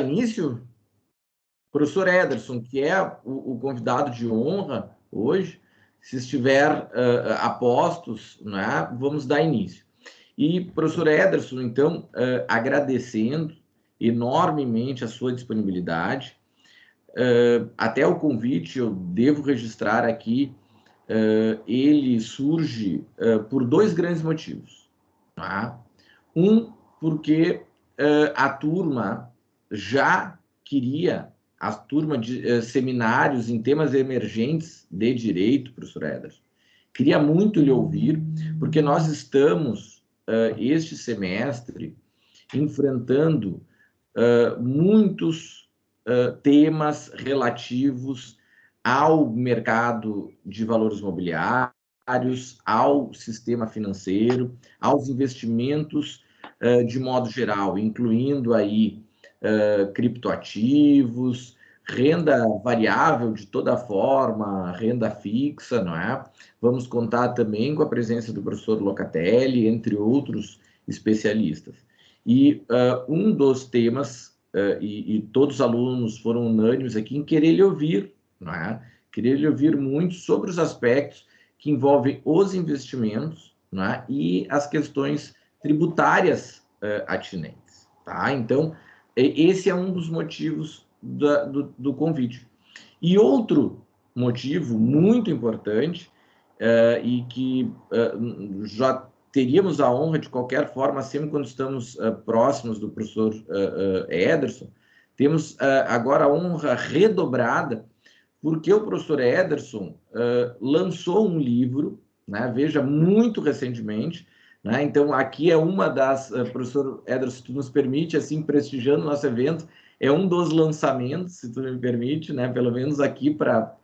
início, professor Ederson, que é o convidado de honra hoje, se estiver a postos, né, vamos dar início. E, professor Ederson, então, agradecendo enormemente a sua disponibilidade, até o convite, eu devo registrar aqui, ele surge por dois grandes motivos. Tá? Um, porque a turma já queria, a turma de seminários em temas emergentes de direito, professor Ederson, queria muito lhe ouvir, porque nós estamos, este semestre, enfrentando muitos temas relativos ao mercado de valores mobiliários, ao sistema financeiro, aos investimentos de modo geral, incluindo aí criptoativos, renda variável de toda forma, renda fixa, não é? Vamos contar também com a presença do professor Locatelli, entre outros especialistas. E um dos temas, e todos os alunos foram unânimes aqui em querer lhe ouvir, não é? Querer lhe ouvir muito sobre os aspectos que envolvem os investimentos, não é? E as questões tributárias atinentes, tá? Então, esse é um dos motivos do convite. E outro motivo muito importante, e que já teríamos a honra, de qualquer forma, sempre quando estamos próximos do professor Ederson, temos agora a honra redobrada, porque o professor Ederson lançou um livro, né, veja, muito recentemente, né, então aqui é uma das, professor Ederson, se tu nos permite, assim, prestigiando o nosso evento, é um dos lançamentos, se tu me permite, né, pelo menos aqui para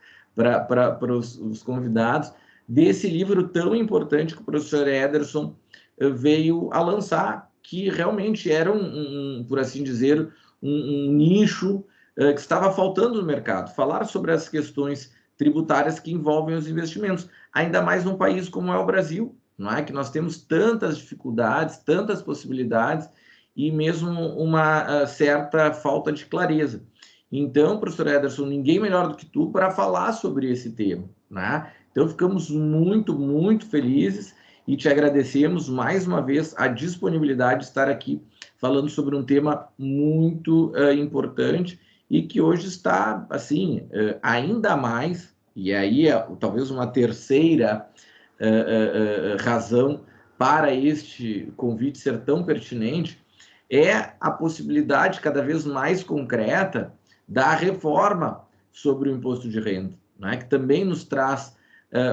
os convidados, desse livro tão importante que o professor Ederson veio a lançar, que realmente era por assim dizer, um nicho que estava faltando no mercado. Falar sobre as questões tributárias que envolvem os investimentos, ainda mais num país como é o Brasil, não é? Que nós temos tantas dificuldades, tantas possibilidades e mesmo uma certa falta de clareza. Então, professor Ederson, ninguém melhor do que tu para falar sobre esse tema, né? Então, ficamos muito, muito felizes e te agradecemos mais uma vez a disponibilidade de estar aqui falando sobre um tema muito importante e que hoje está, assim, ainda mais, e aí talvez uma terceira razão para este convite ser tão pertinente, é a possibilidade cada vez mais concreta da reforma sobre o imposto de renda, né, que também nos traz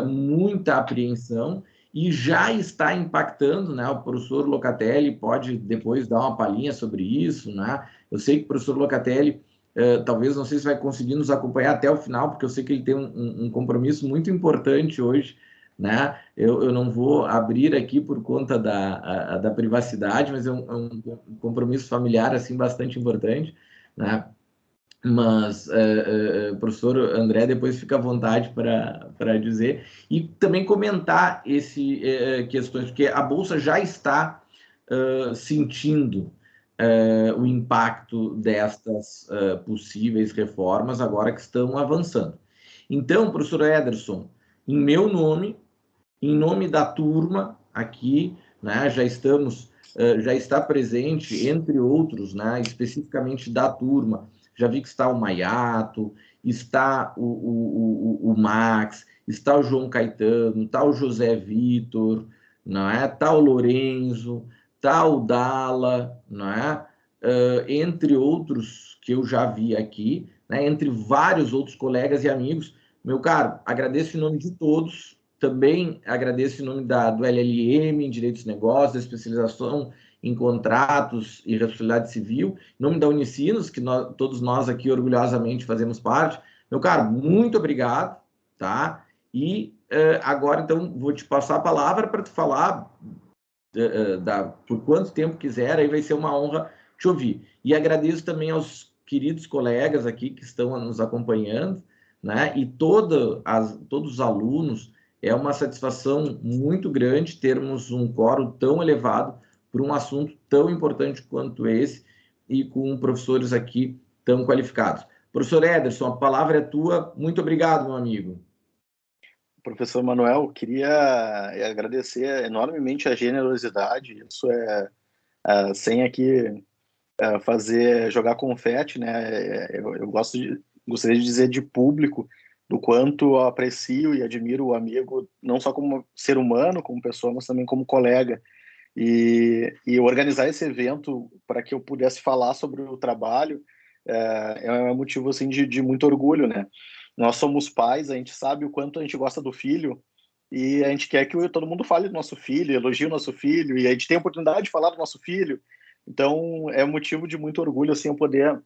muita apreensão e já está impactando, né? O professor Locatelli pode depois dar uma palhinha sobre isso, né? Eu sei que o professor Locatelli, talvez, não sei se vai conseguir nos acompanhar até o final, porque eu sei que ele tem um compromisso muito importante hoje, né? Eu não vou abrir aqui por conta da privacidade, mas é um compromisso familiar, assim, bastante importante, né? Mas professor André depois fica à vontade para dizer e também comentar esse questões, porque a Bolsa já está sentindo o impacto destas possíveis reformas agora que estão avançando. Então, professor Ederson, em meu nome, em nome da turma aqui, né, já está presente, entre outros, né, especificamente da turma, já vi que está o Maiato, está o Max, está o João Caetano, está o José Vitor, não é? Está o Lorenzo, está o Dala, não é? Entre outros que eu já vi aqui, né, entre vários outros colegas e amigos. Meu caro, agradeço em nome de todos, também agradeço em nome do LLM, em Direitos de Negócios, da especialização em contratos e responsabilidade civil, em nome da Unicinos, que todos nós aqui orgulhosamente fazemos parte. Meu caro, muito obrigado, tá? E agora, então, vou te passar a palavra para tu falar por quanto tempo quiser, aí vai ser uma honra te ouvir. E agradeço também aos queridos colegas aqui que estão nos acompanhando, né? E todos os alunos, é uma satisfação muito grande termos um quórum tão elevado por um assunto tão importante quanto esse, e com professores aqui tão qualificados. Professor Ederson, a palavra é tua. Muito obrigado, meu amigo. Professor Manuel, queria agradecer enormemente a generosidade. Isso sem aqui jogar confete, né? Eu gostaria de dizer de público do quanto eu aprecio e admiro o amigo, não só como ser humano, como pessoa, mas também como colega. E organizar esse evento para que eu pudesse falar sobre o trabalho é um motivo assim de muito orgulho, né? Nós somos pais, a gente sabe o quanto a gente gosta do filho e a gente quer que todo mundo fale do nosso filho, elogie o nosso filho, e a gente tem a oportunidade de falar do nosso filho. Então, é um motivo de muito orgulho assim eu poder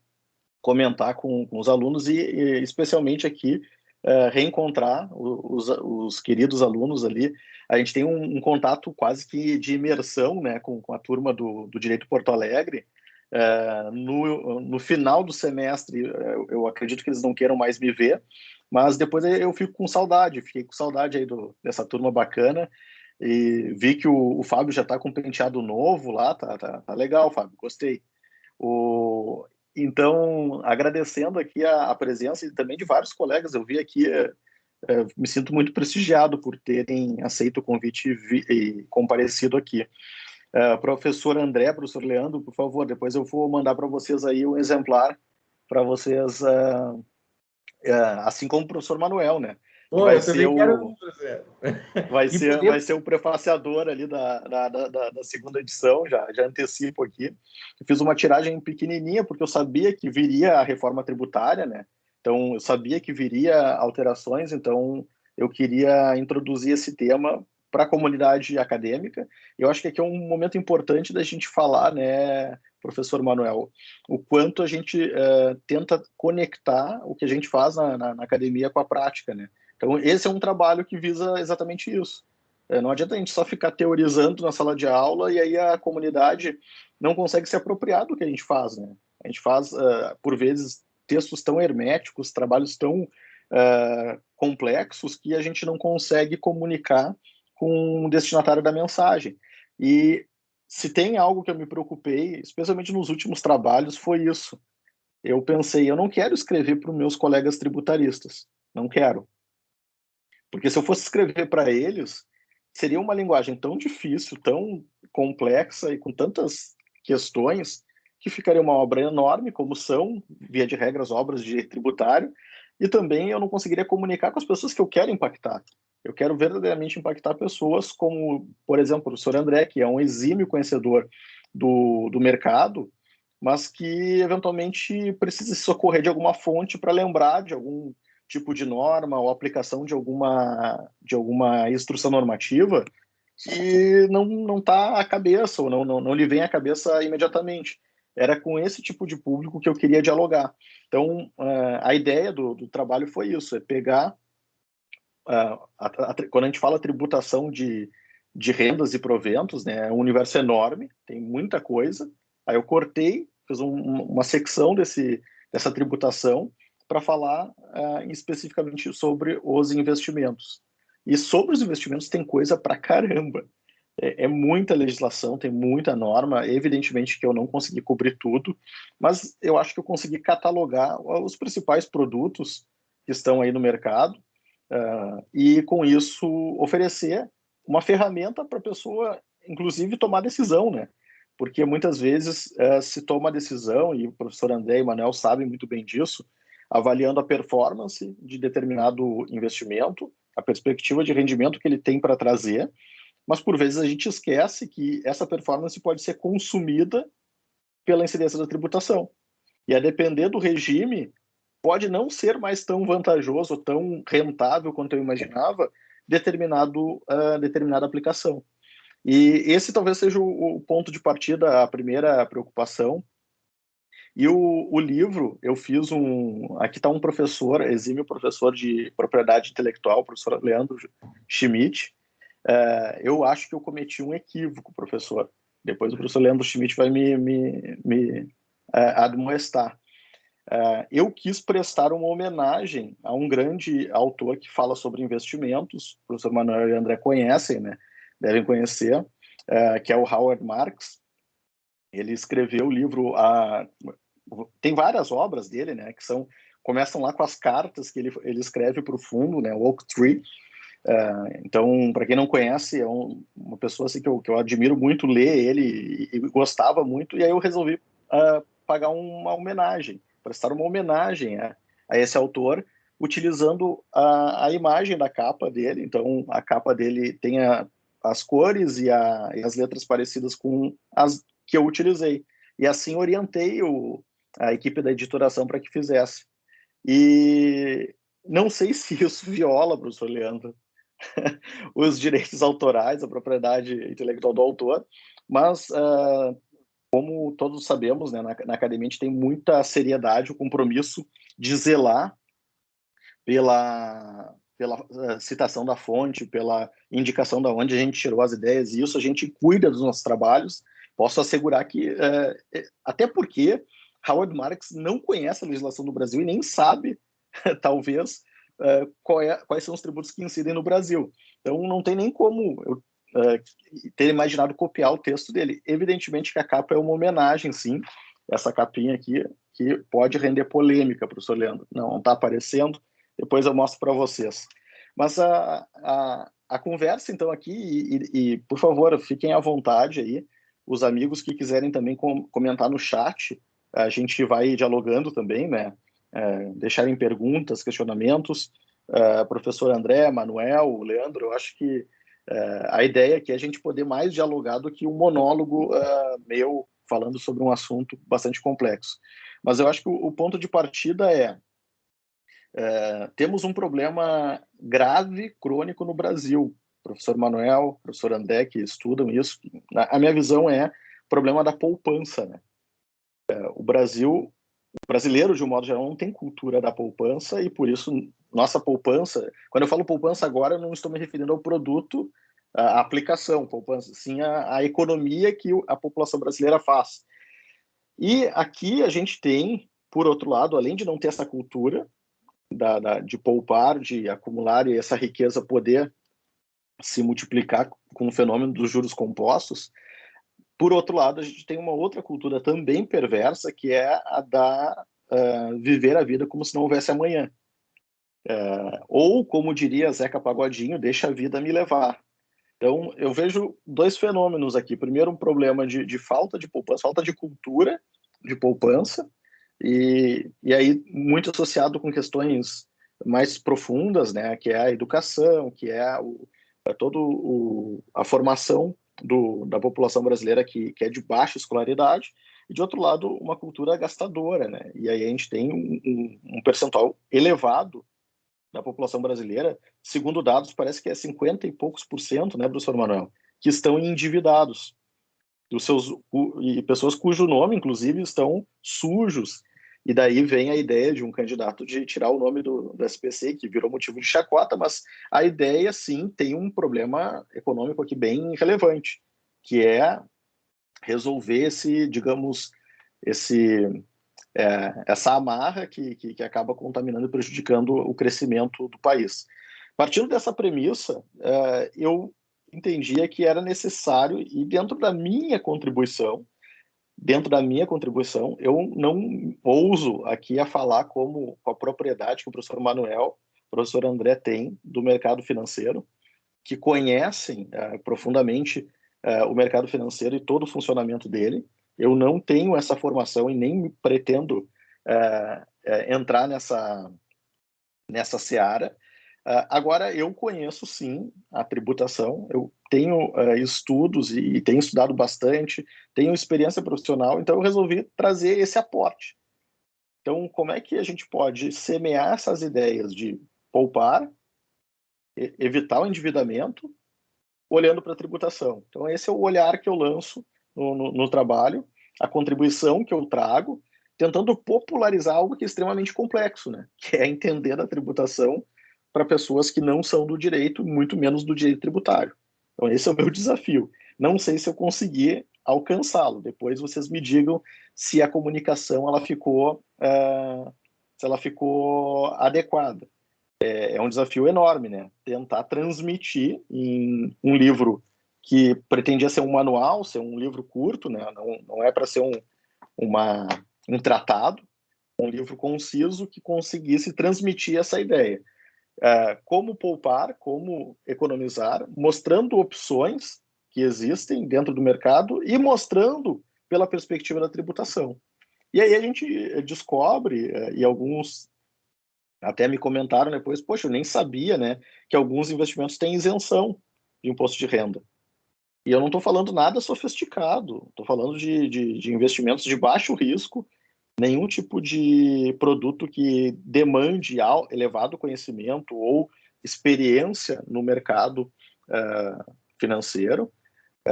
comentar com os alunos e especialmente aqui reencontrar os queridos alunos ali. A gente tem um contato quase que de imersão, né, com a turma do Direito Porto Alegre. No final do semestre, eu acredito que eles não queiram mais me ver, mas depois eu fiquei com saudade aí dessa turma bacana, e vi que o Fábio já está com um penteado novo lá, tá legal, Fábio, gostei. Então, agradecendo aqui a presença e também de vários colegas, eu vi aqui, me sinto muito prestigiado por terem aceito o convite e comparecido aqui. Professor André, professor Leandro, por favor, depois eu vou mandar para vocês aí um exemplar para vocês, assim como o professor Manuel, né? Que Eu também quero. vai ser o prefaciador ali da segunda edição, já antecipo aqui. Eu fiz uma tiragem pequenininha, porque eu sabia que viria a reforma tributária, né? Então, eu sabia que viria alterações, então eu queria introduzir esse tema para a comunidade acadêmica. Eu acho que aqui é um momento importante da gente falar, né, professor Manuel, o quanto a gente tenta conectar o que a gente faz na academia com a prática, né? Então, esse é um trabalho que visa exatamente isso. Não adianta a gente só ficar teorizando na sala de aula e aí a comunidade não consegue se apropriar do que a gente faz, né? A gente faz, por vezes, textos tão herméticos, trabalhos tão complexos que a gente não consegue comunicar com o destinatário da mensagem. E se tem algo que eu me preocupei, especialmente nos últimos trabalhos, foi isso. Eu pensei, eu não quero escrever para os meus colegas tributaristas. Não quero. Porque se eu fosse escrever para eles, seria uma linguagem tão difícil, tão complexa e com tantas questões, que ficaria uma obra enorme, como são, via de regras, obras de direito tributário, e também eu não conseguiria comunicar com as pessoas que eu quero impactar. Eu quero verdadeiramente impactar pessoas como, por exemplo, o professor André, que é um exímio conhecedor do mercado, mas que eventualmente precisa se socorrer de alguma fonte para lembrar de algum tipo de norma ou aplicação de alguma instrução normativa que não está à cabeça ou não lhe vem à cabeça imediatamente. Era com esse tipo de público que eu queria dialogar. Então, a ideia do trabalho foi isso, é pegar, quando a gente fala tributação de rendas e proventos, né, é um universo enorme, tem muita coisa. Aí eu cortei, fiz uma secção dessa tributação para falar especificamente sobre os investimentos. E sobre os investimentos tem coisa para caramba. É muita legislação, tem muita norma. Evidentemente que eu não consegui cobrir tudo, mas eu acho que eu consegui catalogar os principais produtos que estão aí no mercado e, com isso, oferecer uma ferramenta para a pessoa, inclusive, tomar decisão, né? Porque muitas vezes se toma a decisão, e o professor André e o Manuel sabem muito bem disso, avaliando a performance de determinado investimento, a perspectiva de rendimento que ele tem para trazer, mas por vezes a gente esquece que essa performance pode ser consumida pela incidência da tributação. E a depender do regime, pode não ser mais tão vantajoso, tão rentável quanto eu imaginava, determinada aplicação. E esse talvez seja o ponto de partida, a primeira preocupação. E o livro, eu fiz aqui está um professor, exímio professor de propriedade intelectual, o professor Leandro Schmidt. Eu acho que eu cometi um equívoco, professor. Depois o professor Leandro Schmidt vai me admoestar. Eu quis prestar uma homenagem a um grande autor que fala sobre investimentos, o professor Manuel e André conhecem, né? Devem conhecer, que é o Howard Marks. Ele escreveu o livro... Tem várias obras dele, né, que começam lá com as cartas que ele escreve para o fundo, né, o Oak Tree. Então, para quem não conhece, é uma pessoa assim, que eu admiro muito ler ele e gostava muito, e aí eu resolvi pagar uma homenagem, prestar uma homenagem a esse autor, utilizando a imagem da capa dele. Então, a capa dele tem as cores e as letras parecidas com as que eu utilizei. E assim orientei a equipe da editoração para que fizesse. E não sei se isso viola, professor Leandro, os direitos autorais, a propriedade intelectual do autor, mas, como todos sabemos, né, na academia a gente tem muita seriedade, o compromisso de zelar pela citação da fonte, pela indicação de onde a gente tirou as ideias, e isso a gente cuida dos nossos trabalhos. Posso assegurar que, até porque Howard Marks não conhece a legislação do Brasil e nem sabe, talvez, quais são os tributos que incidem no Brasil. Então, não tem nem como eu ter imaginado copiar o texto dele. Evidentemente que a capa é uma homenagem, sim, essa capinha aqui, que pode render polêmica, professor Leandro. Não está aparecendo, depois eu mostro para vocês. Mas a conversa, então, aqui, e, por favor, fiquem à vontade aí, os amigos que quiserem também comentar no chat, a gente vai dialogando também, né? Deixarem perguntas, questionamentos. Professor André, Manuel, Leandro, eu acho que a ideia aqui é a gente poder mais dialogar do que um monólogo meu falando sobre um assunto bastante complexo. Mas eu acho que o ponto de partida temos um problema grave, crônico no Brasil. Professor Manuel, professor André, que estudam isso, a minha visão é o problema da poupança, né? O brasileiro, de um modo geral, não tem cultura da poupança e, por isso, nossa poupança... Quando eu falo poupança agora, eu não estou me referindo ao produto, à aplicação poupança, sim à economia que a população brasileira faz. E aqui a gente tem, por outro lado, além de não ter essa cultura de poupar, de acumular e essa riqueza poder se multiplicar com o fenômeno dos juros compostos, por outro lado, a gente tem uma outra cultura também perversa, que é a viver a vida como se não houvesse amanhã. Ou, como diria Zeca Pagodinho, deixa a vida me levar. Então, eu vejo dois fenômenos aqui. Primeiro, um problema de falta de poupança, falta de cultura de poupança, e aí muito associado com questões mais profundas, né, que é a educação, que é toda a formação da população brasileira que é de baixa escolaridade, e de outro lado, uma cultura gastadora, né? E aí a gente tem um percentual elevado da população brasileira, segundo dados, parece que é 50 e poucos por cento, né, professor Manuel, que estão endividados. E pessoas cujo nome, inclusive, estão sujos. E daí vem a ideia de um candidato de tirar o nome do SPC, que virou motivo de chacota, mas a ideia, sim, tem um problema econômico aqui bem relevante, que é resolver digamos, essa amarra que acaba contaminando e prejudicando o crescimento do país. Partindo dessa premissa, eu entendia que era necessário, e dentro da minha contribuição, eu não ouso aqui a falar com a propriedade que o professor Manuel, o professor André tem do mercado financeiro, que conhecem profundamente o mercado financeiro e todo o funcionamento dele. Eu não tenho essa formação e nem pretendo entrar nessa seara. Agora, eu conheço, sim, a tributação, eu tenho estudos e tenho estudado bastante, tenho experiência profissional, então eu resolvi trazer esse aporte. Então, como é que a gente pode semear essas ideias de poupar, evitar o endividamento, olhando para a tributação? Então, esse é o olhar que eu lanço no trabalho, a contribuição que eu trago, tentando popularizar algo que é extremamente complexo, né? Que é entender a tributação para pessoas que não são do direito, muito menos do direito tributário. Então, esse é o meu desafio. Não sei se eu consegui alcançá-lo. Depois vocês me digam se a comunicação se ela ficou adequada. É um desafio enorme, né? Tentar transmitir em um livro que pretendia ser um manual, ser um livro curto, né? Não é para ser um tratado, um livro conciso que conseguisse transmitir essa ideia. Como poupar, como economizar, mostrando opções que existem dentro do mercado e mostrando pela perspectiva da tributação. E aí a gente descobre, e alguns até me comentaram depois, poxa, eu nem sabia, né, que alguns investimentos têm isenção de imposto de renda. E eu não estou falando nada sofisticado, estou falando de investimentos de baixo risco, nenhum tipo de produto que demande elevado conhecimento ou experiência no mercado financeiro.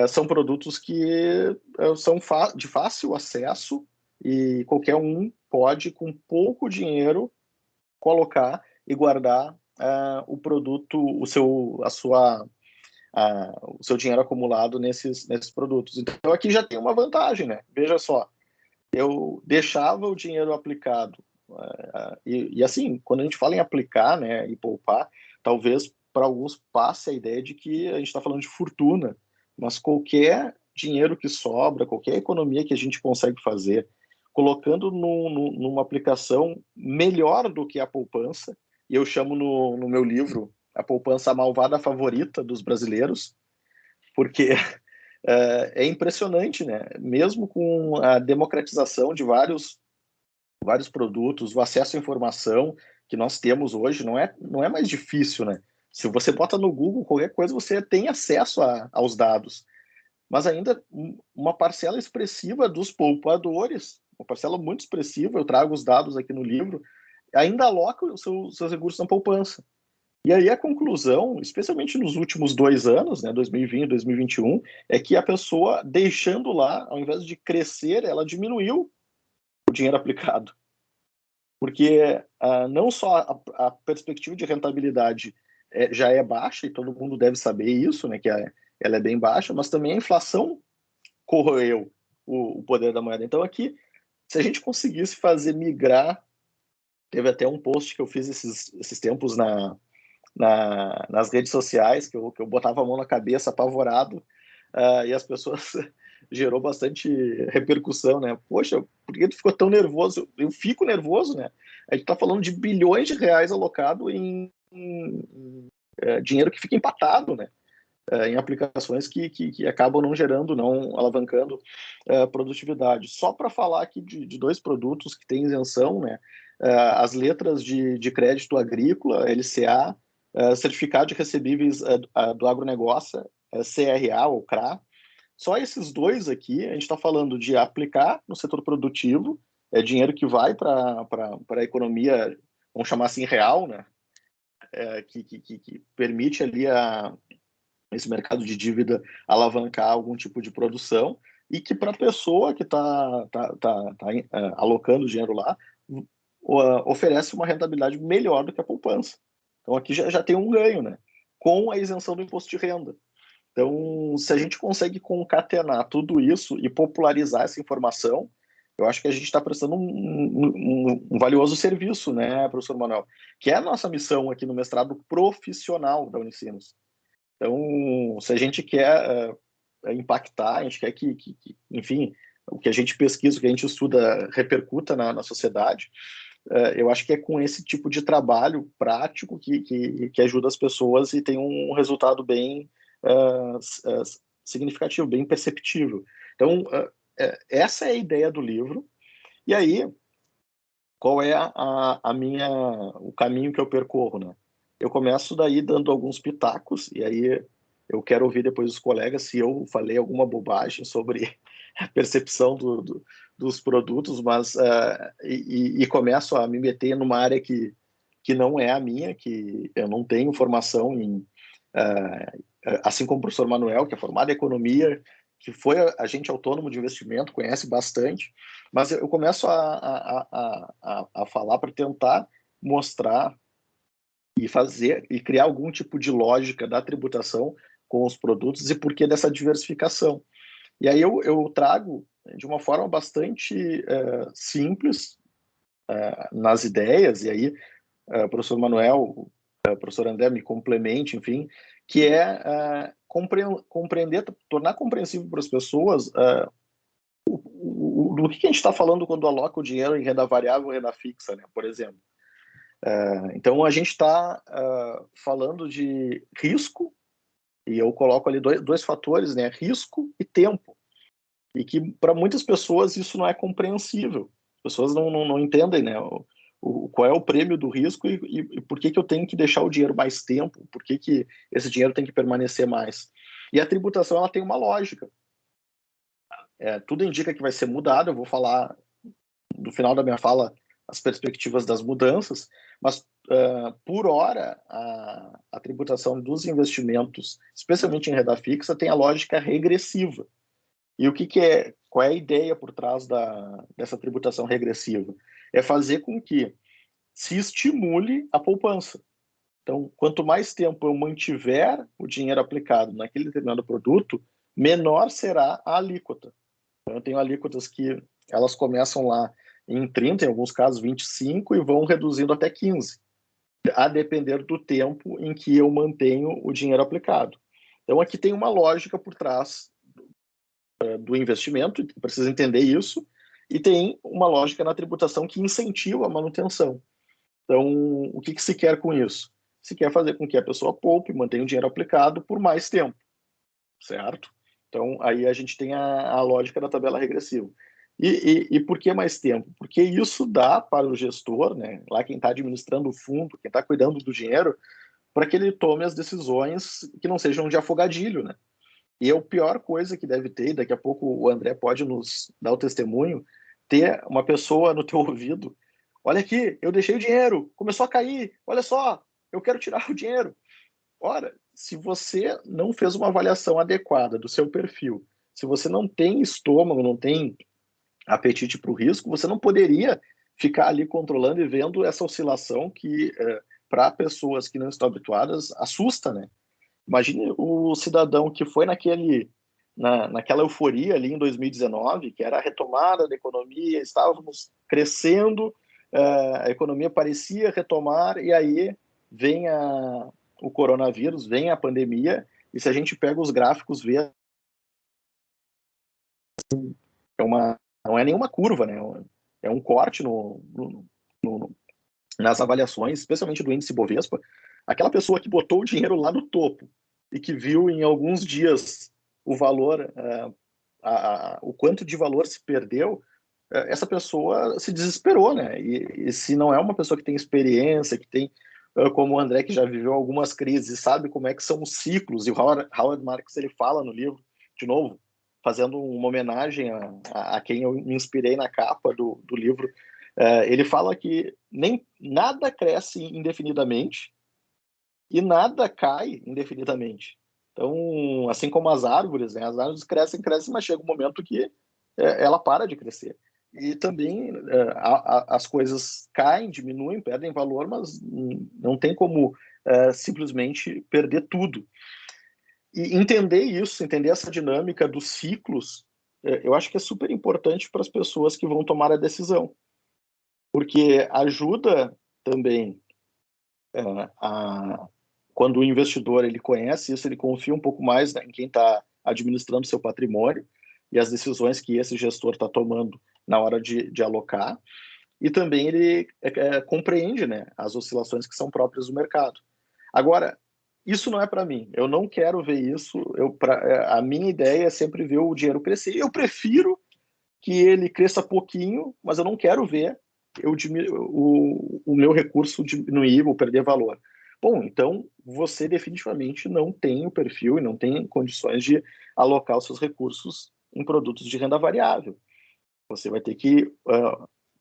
São produtos que são de fácil acesso e qualquer um pode, com pouco dinheiro, colocar e guardar o produto, o seu dinheiro acumulado nesses produtos. Então aqui já tem uma vantagem, né? Veja só, eu deixava o dinheiro aplicado e assim, quando a gente fala em aplicar, né, e poupar, talvez para alguns passe a ideia de que a gente está falando de fortuna, mas qualquer dinheiro que sobra, qualquer economia que a gente consegue fazer, colocando numa aplicação melhor do que a poupança, e eu chamo no meu livro a poupança malvada favorita dos brasileiros, porque é impressionante, né? Mesmo com a democratização de vários produtos, o acesso à informação que nós temos hoje não é mais difícil, né? Se você bota no Google qualquer coisa, você tem acesso aos dados. Mas ainda uma parcela expressiva dos poupadores, uma parcela muito expressiva, eu trago os dados aqui no livro, ainda aloca os seus recursos na poupança. E aí a conclusão, especialmente nos últimos 2 anos, né, 2020 e 2021, é que a pessoa, deixando lá, ao invés de crescer, ela diminuiu o dinheiro aplicado. Porque não só a perspectiva de rentabilidade já é baixa, e todo mundo deve saber isso, né, que ela é bem baixa, mas também a inflação corroeu o poder da moeda. Então aqui, se a gente conseguisse fazer migrar, teve até um post que eu fiz esses tempos nas redes sociais, que eu botava a mão na cabeça, apavorado, e as pessoas gerou bastante repercussão, né? Poxa, por que tu ficou tão nervoso? Eu fico nervoso, né? A gente está falando de bilhões de reais alocado em dinheiro que fica empatado, né? Em aplicações que acabam não gerando, não alavancando produtividade. Só para falar aqui de 2 produtos que têm isenção, né? As letras de crédito agrícola, LCA, certificado de recebíveis do agronegócio, CRA ou CRA. Só esses 2 aqui, a gente está falando de aplicar no setor produtivo, é dinheiro que vai para a economia, vamos chamar assim, real, né? Que permite ali esse mercado de dívida alavancar algum tipo de produção e que para a pessoa que está alocando dinheiro lá, oferece uma rentabilidade melhor do que a poupança. Então aqui já tem um ganho, né? Com a isenção do imposto de renda. Então, se a gente consegue concatenar tudo isso e popularizar essa informação, eu acho que a gente está prestando um valioso serviço, né, professor Manuel? Que é a nossa missão aqui no mestrado profissional da Unicinos. Então, se a gente quer impactar, a gente quer que, enfim, o que a gente pesquisa, o que a gente estuda repercuta na sociedade, eu acho que é com esse tipo de trabalho prático que ajuda as pessoas e tem um resultado bem significativo, bem perceptível. Então, essa é a ideia do livro. E aí, qual é o caminho que eu percorro, né? Eu começo daí dando alguns pitacos, e aí eu quero ouvir depois dos colegas se eu falei alguma bobagem sobre a percepção dos produtos, mas e começo a me meter numa área que não é a minha, que eu não tenho formação em, assim como o professor Manuel, que é formado em economia, que foi agente autônomo de investimento, conhece bastante, mas eu começo a falar para tentar mostrar e fazer e criar algum tipo de lógica da tributação com os produtos e por que dessa diversificação. E aí eu trago de uma forma bastante simples nas ideias, e aí o professor Manuel, o professor André me complemente, enfim, que é compreender, tornar compreensível para as pessoas do que a gente está falando quando aloca o dinheiro em renda variável e renda fixa, né, por exemplo. Então, a gente está falando de risco, e eu coloco ali dois fatores, né, risco e tempo, e que para muitas pessoas isso não é compreensível. As pessoas não entendem, né, qual é o prêmio do risco e por que eu tenho que deixar o dinheiro mais tempo, por que esse dinheiro tem que permanecer mais. E a tributação, ela tem uma lógica. Tudo indica que vai ser mudado, eu vou falar no final da minha fala as perspectivas das mudanças, mas por hora a tributação dos investimentos, especialmente em renda fixa, tem a lógica regressiva. E qual é a ideia por trás dessa tributação regressiva? É fazer com que se estimule a poupança. Então, quanto mais tempo eu mantiver o dinheiro aplicado naquele determinado produto, menor será a alíquota. Então, eu tenho alíquotas que elas começam lá em 30, em alguns casos 25, e vão reduzindo até 15, a depender do tempo em que eu mantenho o dinheiro aplicado. Então, aqui tem uma lógica por trás do investimento, precisa entender isso, e tem uma lógica na tributação que incentiva a manutenção. Então, o que se quer com isso? Se quer fazer com que a pessoa poupe, mantenha o dinheiro aplicado por mais tempo, certo? Então, aí a gente tem a lógica da tabela regressiva. E por que mais tempo? Porque isso dá para o gestor, né, lá quem está administrando o fundo, quem está cuidando do dinheiro, para que ele tome as decisões que não sejam de afogadilho, né? E a pior coisa que deve ter, daqui a pouco o André pode nos dar o testemunho, ter uma pessoa no teu ouvido, olha aqui, eu deixei o dinheiro, começou a cair, olha só, eu quero tirar o dinheiro. Ora, se você não fez uma avaliação adequada do seu perfil, se você não tem estômago, não tem apetite para o risco, você não poderia ficar ali controlando e vendo essa oscilação que, para pessoas que não estão habituadas, assusta, né? Imagine o cidadão que foi naquela euforia ali em 2019, que era a retomada da economia, estávamos crescendo, a economia parecia retomar, e aí vem o coronavírus, vem a pandemia, e se a gente pega os gráficos, vê não é nenhuma curva, né? É um corte nas avaliações, especialmente do índice Bovespa. Aquela pessoa que botou o dinheiro lá no topo e que viu em alguns dias o valor, o quanto de valor se perdeu, essa pessoa se desesperou, né? E se não é uma pessoa que tem experiência, que tem, como o André, que já viveu algumas crises, sabe como é que são os ciclos, e o Howard Marks, ele fala no livro, de novo, fazendo uma homenagem a quem eu me inspirei na capa do livro, ele fala que nada cresce indefinidamente e nada cai indefinidamente. Então, assim como as árvores, né, as árvores crescem, mas chega um momento que ela para de crescer. E também as coisas caem, diminuem, perdem valor, mas não tem como simplesmente perder tudo. E entender isso, entender essa dinâmica dos ciclos, eu acho que é super importante para as pessoas que vão tomar a decisão. Porque ajuda também quando o investidor ele conhece isso, ele confia um pouco mais, né, em quem está administrando seu patrimônio e as decisões que esse gestor está tomando na hora de alocar, e também ele compreende, né, as oscilações que são próprias do mercado. Agora, isso não é para mim, eu não quero ver isso, a minha ideia é sempre ver o dinheiro crescer. Eu prefiro que ele cresça pouquinho, mas eu não quero ver o meu recurso diminuir ou perder valor. Bom, então você definitivamente não tem o perfil e não tem condições de alocar os seus recursos em produtos de renda variável. Você vai ter que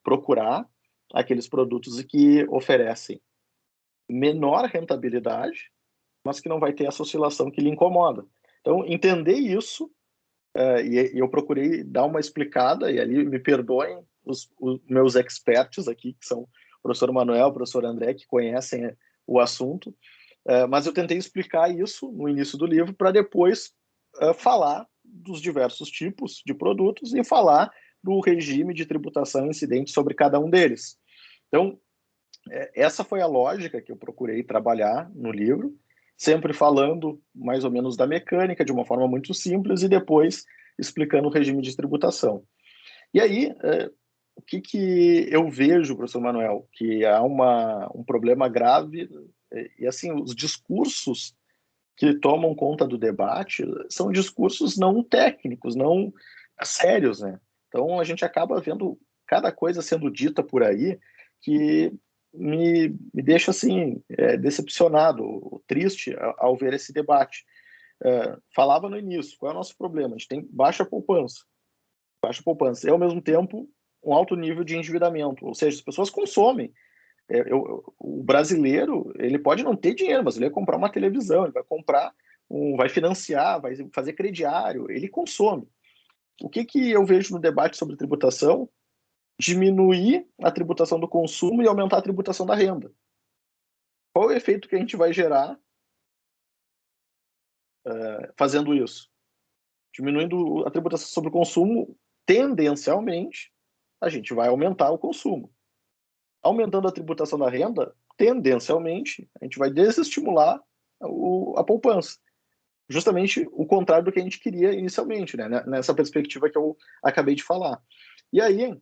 procurar aqueles produtos que oferecem menor rentabilidade, mas que não vai ter essa oscilação que lhe incomoda. Então, entender isso, e eu procurei dar uma explicada, e ali me perdoem os meus experts aqui, que são o professor Manuel, o professor André, que conhecem o assunto, mas eu tentei explicar isso no início do livro para depois falar dos diversos tipos de produtos e falar do regime de tributação incidente sobre cada um deles. Então, essa foi a lógica que eu procurei trabalhar no livro, sempre falando mais ou menos da mecânica, de uma forma muito simples, e depois explicando o regime de tributação. E aí, o que eu vejo, professor Manuel, que há um problema grave, e assim, os discursos que tomam conta do debate são discursos não técnicos, não sérios, né? Então, a gente acaba vendo cada coisa sendo dita por aí que me deixa, assim, decepcionado, triste ao ver esse debate. Falava no início, qual é o nosso problema? A gente tem baixa poupança, e, ao mesmo tempo, um alto nível de endividamento, ou seja, as pessoas consomem. O brasileiro, ele pode não ter dinheiro, mas ele vai comprar uma televisão, ele vai comprar, vai financiar, vai fazer crediário, ele consome. O que eu vejo no debate sobre tributação? Diminuir a tributação do consumo e aumentar a tributação da renda. Qual é o efeito que a gente vai gerar fazendo isso? Diminuindo a tributação sobre o consumo, tendencialmente, a gente vai aumentar o consumo. Aumentando a tributação da renda, tendencialmente, a gente vai desestimular a poupança. Justamente o contrário do que a gente queria inicialmente, né? Nessa perspectiva que eu acabei de falar. E aí,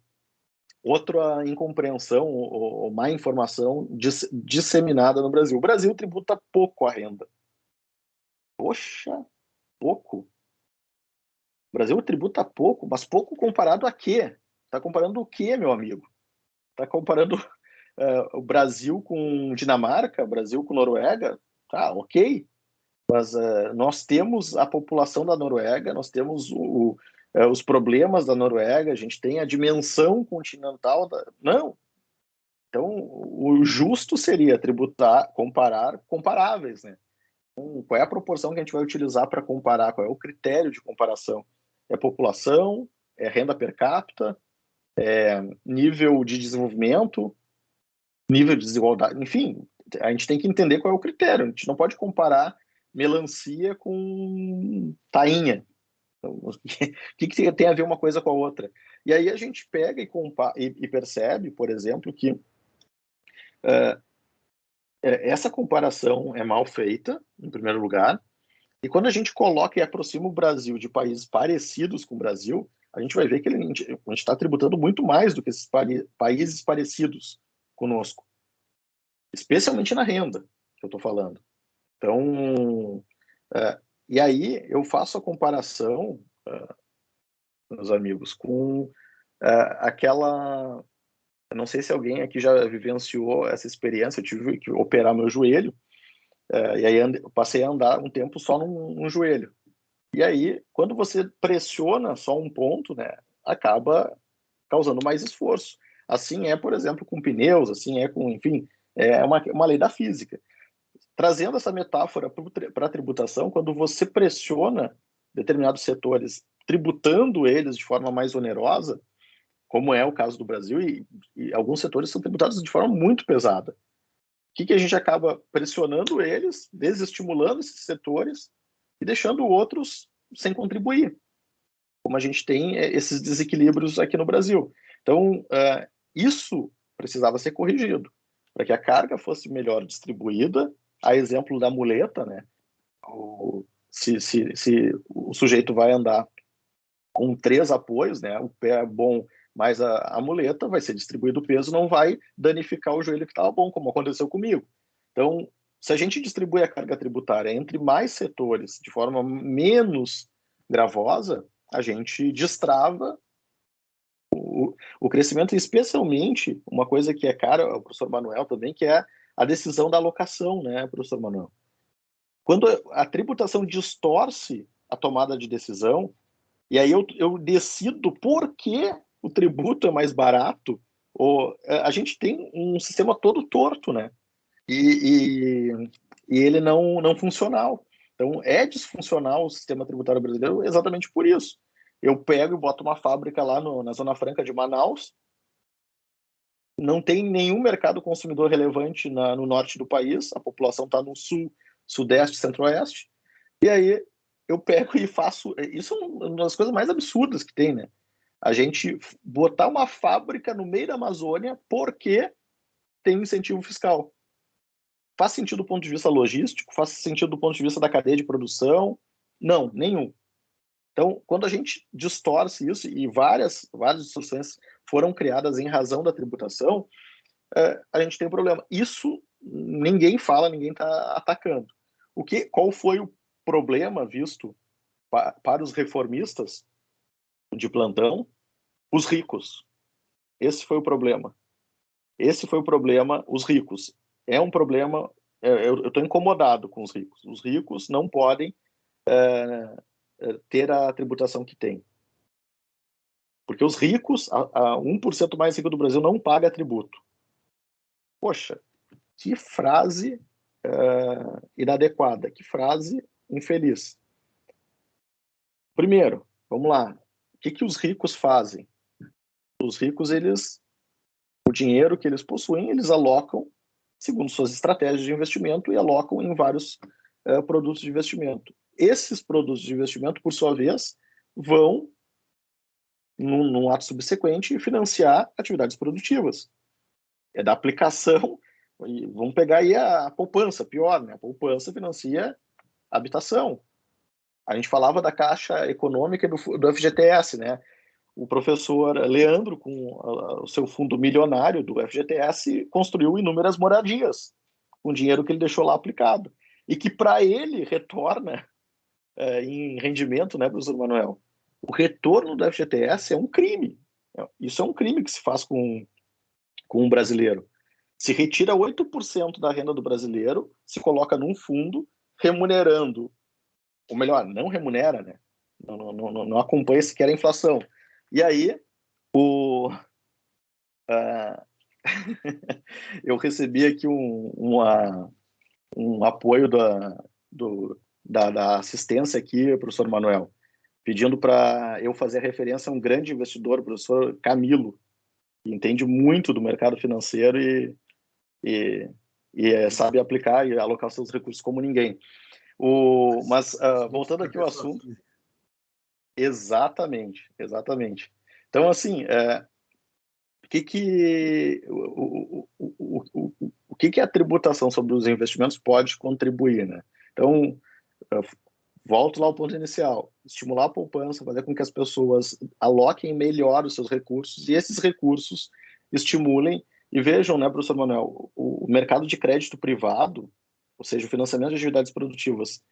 outra incompreensão ou má informação disseminada no Brasil. O Brasil tributa pouco a renda. Poxa, pouco. O Brasil tributa pouco, mas pouco comparado a quê? Está comparando o quê, meu amigo? Está comparando o Brasil com Dinamarca, o Brasil com Noruega? Tá, ok. Mas nós temos a população da Noruega, nós temos os problemas da Noruega, a gente tem a dimensão continental Não. Então, o justo seria comparar comparáveis, né? Então, qual é a proporção que a gente vai utilizar para comparar? Qual é o critério de comparação? É população? É renda per capita? É nível de desenvolvimento? Nível de desigualdade? Enfim, a gente tem que entender qual é o critério. A gente não pode comparar melancia com tainha. Então, o que tem a ver uma coisa com a outra? E aí a gente pega e percebe, por exemplo, que essa comparação é mal feita, em primeiro lugar, e quando a gente coloca e aproxima o Brasil de países parecidos com o Brasil, a gente vai ver que a gente está tributando muito mais do que esses países parecidos conosco, especialmente na renda, que eu estou falando. Então, e aí eu faço a comparação, meus amigos, com aquela... Eu não sei se alguém aqui já vivenciou essa experiência. Eu tive que operar meu joelho, e aí eu passei a andar um tempo só num joelho. E aí, quando você pressiona só um ponto, né, acaba causando mais esforço. Assim é, por exemplo, com pneus, assim é com, enfim, é uma lei da física. Trazendo essa metáfora para a tributação, quando você pressiona determinados setores, tributando eles de forma mais onerosa, como é o caso do Brasil, e alguns setores são tributados de forma muito pesada. O que a gente acaba pressionando eles, desestimulando esses setores e deixando outros sem contribuir, como a gente tem esses desequilíbrios aqui no Brasil. Então, isso precisava ser corrigido, para que a carga fosse melhor distribuída, a exemplo da muleta, né? Se o sujeito vai andar com 3 apoios, né? O pé é bom, mas a muleta vai ser distribuído o peso, não vai danificar o joelho que estava bom, como aconteceu comigo. Então, se a gente distribui a carga tributária entre mais setores de forma menos gravosa, a gente destrava o crescimento, especialmente uma coisa que é cara ao professor Manuel também, que é a decisão da alocação, né, professor Manuel? Quando a tributação distorce a tomada de decisão, e aí eu decido por que o tributo é mais barato, a gente tem um sistema todo torto, né? E ele não funcional. Então, é disfuncional o sistema tributário brasileiro exatamente por isso. Eu pego e boto uma fábrica lá na Zona Franca de Manaus, não tem nenhum mercado consumidor relevante no norte do país, a população está no sul, sudeste, centro-oeste, e aí eu pego e faço... Isso é uma das coisas mais absurdas que tem, né? A gente botar uma fábrica no meio da Amazônia porque tem um incentivo fiscal. faz sentido do ponto de vista logístico? Faz sentido do ponto de vista da cadeia de produção? Não, nenhum. Então, quando a gente distorce isso, e várias distorções foram criadas em razão da tributação, a gente tem um problema. Isso ninguém fala, ninguém está atacando. Qual foi o problema visto para os reformistas de plantão? Os ricos. Esse foi o problema. Esse foi o problema, os ricos. É um problema, eu estou incomodado com os ricos. Os ricos não podem ter a tributação que tem. Porque os ricos, a 1% mais rico do Brasil não paga tributo. Poxa, que frase inadequada, que frase infeliz. Primeiro, vamos lá. O que os ricos fazem? Os ricos, o dinheiro que eles possuem, eles alocam segundo suas estratégias de investimento e alocam em vários produtos de investimento. Esses produtos de investimento, por sua vez, vão, num ato subsequente, financiar atividades produtivas. É da aplicação, e vamos pegar aí a poupança, pior, né? A poupança financia a habitação. A gente falava da Caixa Econômica do FGTS, né? O professor Leandro, com o seu fundo milionário do FGTS, construiu inúmeras moradias com o dinheiro que ele deixou lá aplicado. E que, para ele, retorna em rendimento, né, professor Manuel? O retorno do FGTS é um crime. Isso é um crime que se faz com um brasileiro. Se retira 8% da renda do brasileiro, se coloca num fundo, remunerando, ou melhor, não remunera, né? Não acompanha sequer a inflação. E aí, eu recebi aqui um apoio da assistência aqui, professor Manuel, pedindo para eu fazer referência a um grande investidor, o professor Camilo, que entende muito do mercado financeiro e sabe aplicar e alocar seus recursos como ninguém. Mas voltando aqui ao assunto... Exatamente. Então, assim, o que a tributação sobre os investimentos pode contribuir, né? Então, volto lá ao ponto inicial, estimular a poupança, fazer com que as pessoas aloquem melhor os seus recursos e esses recursos estimulem e vejam, né, professor Manuel, o mercado de crédito privado, ou seja, o financiamento de atividades produtivas,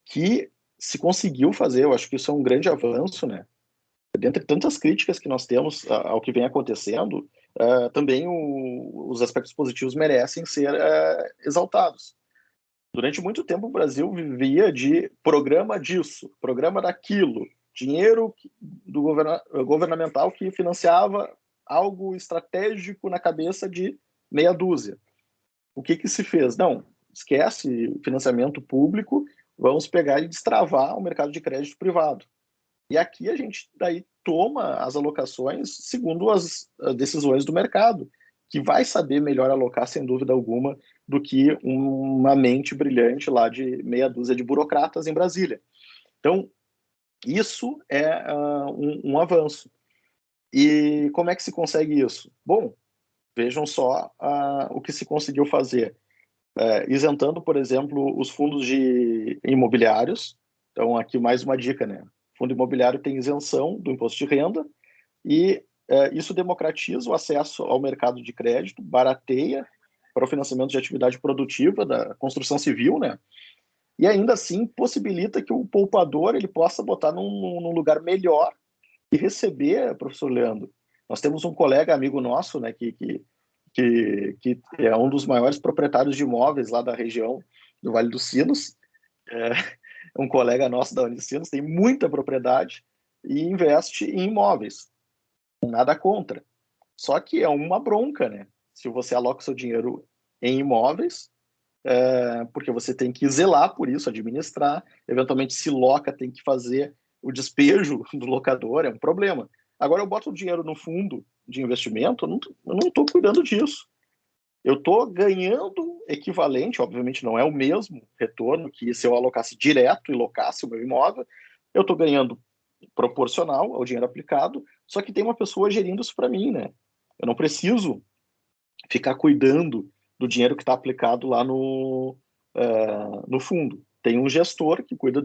que se conseguiu fazer, eu acho que isso é um grande avanço, né? Dentre tantas críticas que nós temos ao que vem acontecendo, também os aspectos positivos merecem ser exaltados. Durante muito tempo, o Brasil vivia de programa disso, programa daquilo, dinheiro governamental que financiava algo estratégico na cabeça de meia dúzia. O que se fez? Não, esquece financiamento público, vamos pegar e destravar o mercado de crédito privado. E aqui a gente daí toma as alocações segundo as decisões do mercado, que vai saber melhor alocar, sem dúvida alguma, do que uma mente brilhante lá de meia dúzia de burocratas em Brasília. Então, isso é um avanço. E como é que se consegue isso? Bom, vejam só o que se conseguiu fazer. Isentando, por exemplo, os fundos imobiliários. Então, aqui mais uma dica, né? O fundo imobiliário tem isenção do imposto de renda e isso democratiza o acesso ao mercado de crédito, barateia para o financiamento de atividade produtiva da construção civil, né? E ainda assim possibilita que o poupador ele possa botar num lugar melhor e receber, professor Leandro. Nós temos um colega amigo nosso, né, que é um dos maiores proprietários de imóveis lá da região do Vale dos Sinos, um colega nosso da Unicinos, tem muita propriedade e investe em imóveis. Nada contra. Só que é uma bronca, né? Se você aloca o seu dinheiro em imóveis, porque você tem que zelar por isso, administrar, eventualmente se loca, tem que fazer o despejo do locador, é um problema. Agora eu boto o dinheiro no fundo de investimento, eu não estou cuidando disso. Eu estou ganhando equivalente, obviamente não é o mesmo retorno que se eu alocasse direto e locasse o meu imóvel, eu estou ganhando proporcional ao dinheiro aplicado, só que tem uma pessoa gerindo isso para mim, né? Eu não preciso ficar cuidando do dinheiro que está aplicado lá no fundo. Tem um gestor que cuida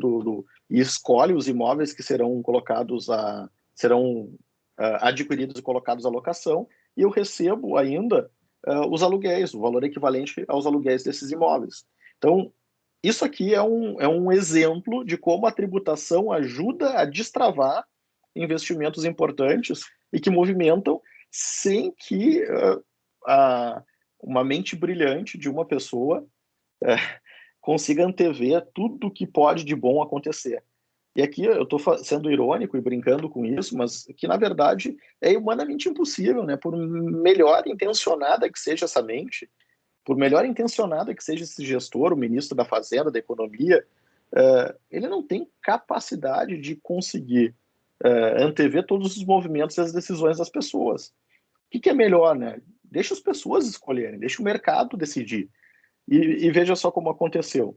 e escolhe os imóveis que serão adquiridos e colocados à locação, e eu recebo ainda os aluguéis, o valor equivalente aos aluguéis desses imóveis. Então, isso aqui é um exemplo de como a tributação ajuda a destravar investimentos importantes e que movimentam sem que uma mente brilhante de uma pessoa consiga antever tudo que pode de bom acontecer. E aqui eu estou sendo irônico e brincando com isso, mas que, na verdade, é humanamente impossível, né? Por melhor intencionada que seja essa mente, por melhor intencionada que seja esse gestor, o ministro da Fazenda, da Economia, ele não tem capacidade de conseguir antever todos os movimentos e as decisões das pessoas. O que é melhor, né? Deixa as pessoas escolherem, deixa o mercado decidir. E veja só como aconteceu.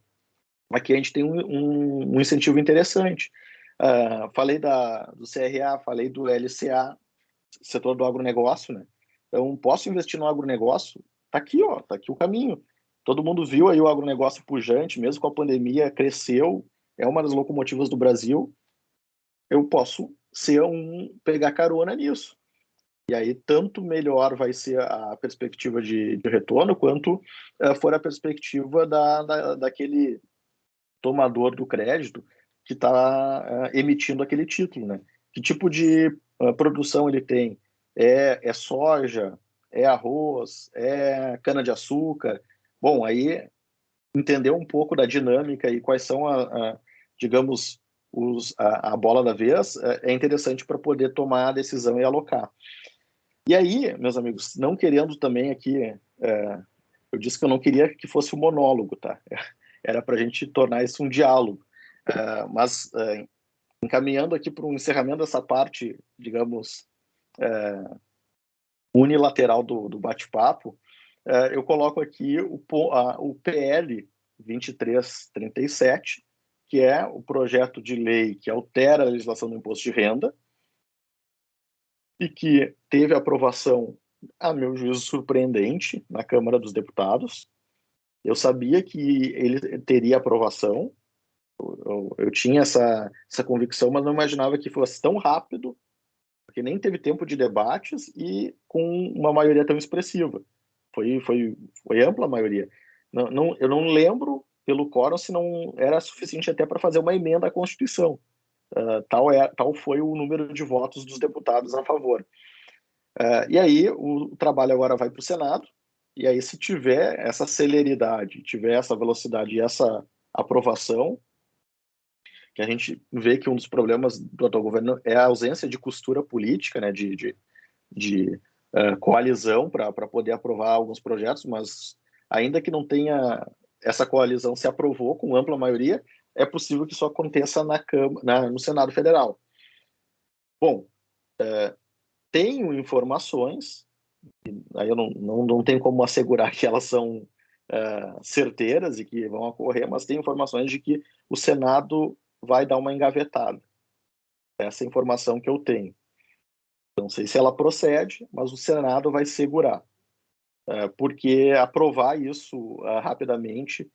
Aqui a gente tem um incentivo interessante. Falei do CRA, falei do LCA, setor do agronegócio, né? Então, posso investir no agronegócio? Tá aqui, ó, tá aqui o caminho. Todo mundo viu aí o agronegócio pujante, mesmo com a pandemia, cresceu, é uma das locomotivas do Brasil. Eu posso pegar carona nisso. E aí, tanto melhor vai ser a perspectiva de retorno, quanto for a perspectiva daquele tomador do crédito que está emitindo aquele título, né? Que tipo de produção ele tem? É soja? É arroz? É cana-de-açúcar? Bom, aí entender um pouco da dinâmica e quais são, digamos, a bola da vez é interessante para poder tomar a decisão e alocar. E aí, meus amigos, não querendo também aqui, eu disse que eu não queria que fosse um monólogo, tá? Era para a gente tornar isso um diálogo. Mas encaminhando aqui para um encerramento dessa parte, digamos, unilateral do bate-papo, eu coloco aqui o PL 2337, que é o projeto de lei que altera a legislação do imposto de renda e que teve aprovação, a meu juízo, surpreendente na Câmara dos Deputados. Eu sabia que ele teria aprovação, eu tinha essa convicção, mas não imaginava que fosse tão rápido, porque nem teve tempo de debates e com uma maioria tão expressiva. Foi ampla a maioria. Eu não lembro pelo quórum se não era suficiente até para fazer uma emenda à Constituição. Tal foi o número de votos dos deputados a favor. E aí o trabalho agora vai para o Senado, e aí se tiver essa celeridade, tiver essa velocidade e essa aprovação, que a gente vê que um dos problemas do atual governo é a ausência de costura política, né, de coalizão para poder aprovar alguns projetos, mas ainda que não tenha essa coalizão, se aprovou com ampla maioria, é possível que isso aconteça no Senado Federal. Bom, tenho informações, aí eu não tenho como assegurar que elas são certeiras e que vão ocorrer, mas tenho informações de que o Senado vai dar uma engavetada. Essa é a informação que eu tenho. Não sei se ela procede, mas o Senado vai segurar, porque aprovar isso rapidamente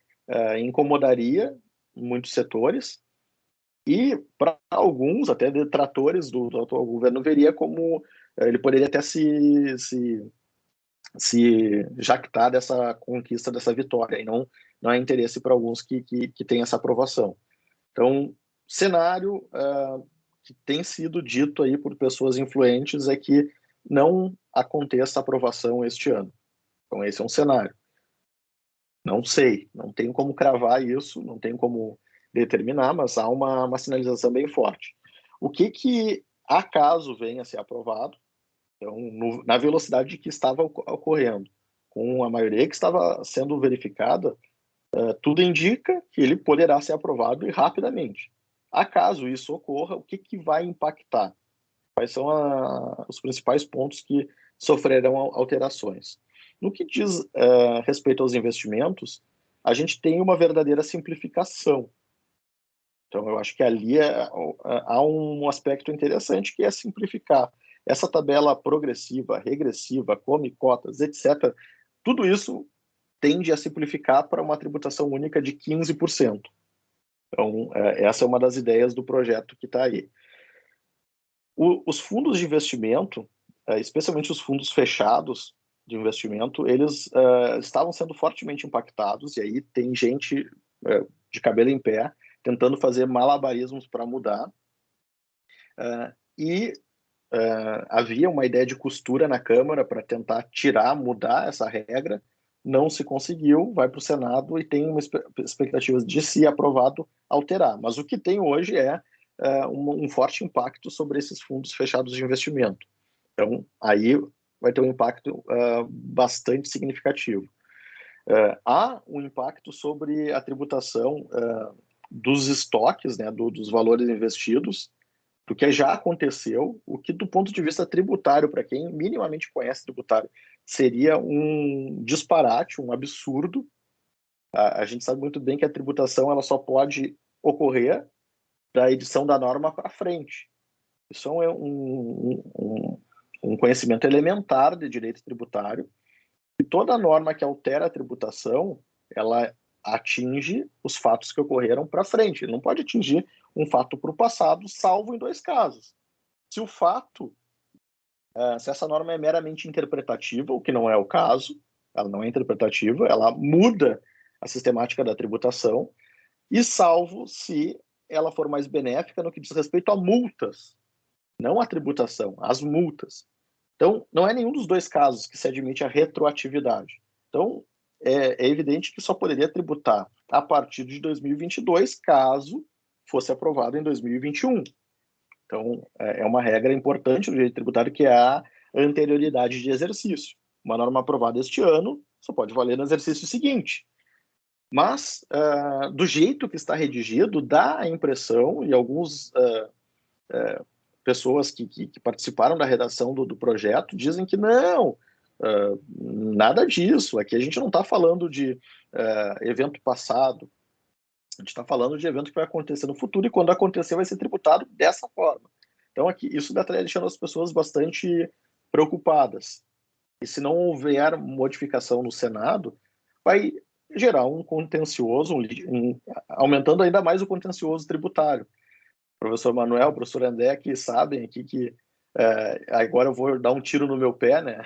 incomodaria muitos setores e, para alguns, até detratores do atual governo, veria como ele poderia até se jactar dessa conquista, dessa vitória, e não é interesse para alguns que têm essa aprovação. Então, cenário que tem sido dito aí por pessoas influentes é que não aconteça a aprovação este ano. Então, esse é um cenário. Não sei, não tenho como cravar isso, não tenho como determinar, mas há uma sinalização bem forte. O que acaso venha a ser aprovado, então, na velocidade que estava ocorrendo, com a maioria que estava sendo verificada, tudo indica que ele poderá ser aprovado e rapidamente. Acaso isso ocorra, o que vai impactar? Quais são os principais pontos que sofrerão alterações? No que diz respeito aos investimentos, a gente tem uma verdadeira simplificação. Então, eu acho que ali há um aspecto interessante, que é simplificar. Essa tabela progressiva, regressiva, come cotas, etc., tudo isso tende a simplificar para uma tributação única de 15%. Então, essa é uma das ideias do projeto que está aí. Os fundos de investimento, especialmente os fundos fechados de investimento, eles estavam sendo fortemente impactados, e aí tem gente de cabelo em pé tentando fazer malabarismos para mudar. Havia uma ideia de costura na Câmara para tentar mudar essa regra, não se conseguiu, vai para o Senado e tem uma expectativa de, se aprovado, alterar. Mas o que tem hoje é um forte impacto sobre esses fundos fechados de investimento. Então, aí vai ter um impacto bastante significativo. Há um impacto sobre a tributação dos estoques, né, dos valores investidos, do que já aconteceu, o que, do ponto de vista tributário, para quem minimamente conhece tributário, seria um disparate, um absurdo. A gente sabe muito bem que a tributação ela só pode ocorrer da edição da norma para frente. Isso é um conhecimento elementar de direito tributário, e toda norma que altera a tributação, ela atinge os fatos que ocorreram para frente. Ele não pode atingir um fato para o passado, salvo em 2 casos. Se o fato, se essa norma é meramente interpretativa, o que não é o caso, ela não é interpretativa, ela muda a sistemática da tributação, e salvo se ela for mais benéfica no que diz respeito a multas, não a tributação, as multas. Então, não é nenhum dos 2 casos que se admite a retroatividade. Então, é evidente que só poderia tributar a partir de 2022, caso fosse aprovado em 2021. Então, é uma regra importante do direito tributário, que é a anterioridade de exercício. Uma norma aprovada este ano só pode valer no exercício seguinte. Mas, do jeito que está redigido, dá a impressão, e alguns pessoas que participaram da redação do projeto dizem que não, nada disso. Aqui a gente não está falando de evento passado, a gente está falando de evento que vai acontecer no futuro, e quando acontecer vai ser tributado dessa forma. Então, aqui, isso está deixando as pessoas bastante preocupadas. E se não houver modificação no Senado, vai gerar um contencioso, aumentando ainda mais o contencioso tributário. O professor Manuel, o professor André, que sabem aqui que agora eu vou dar um tiro no meu pé, né?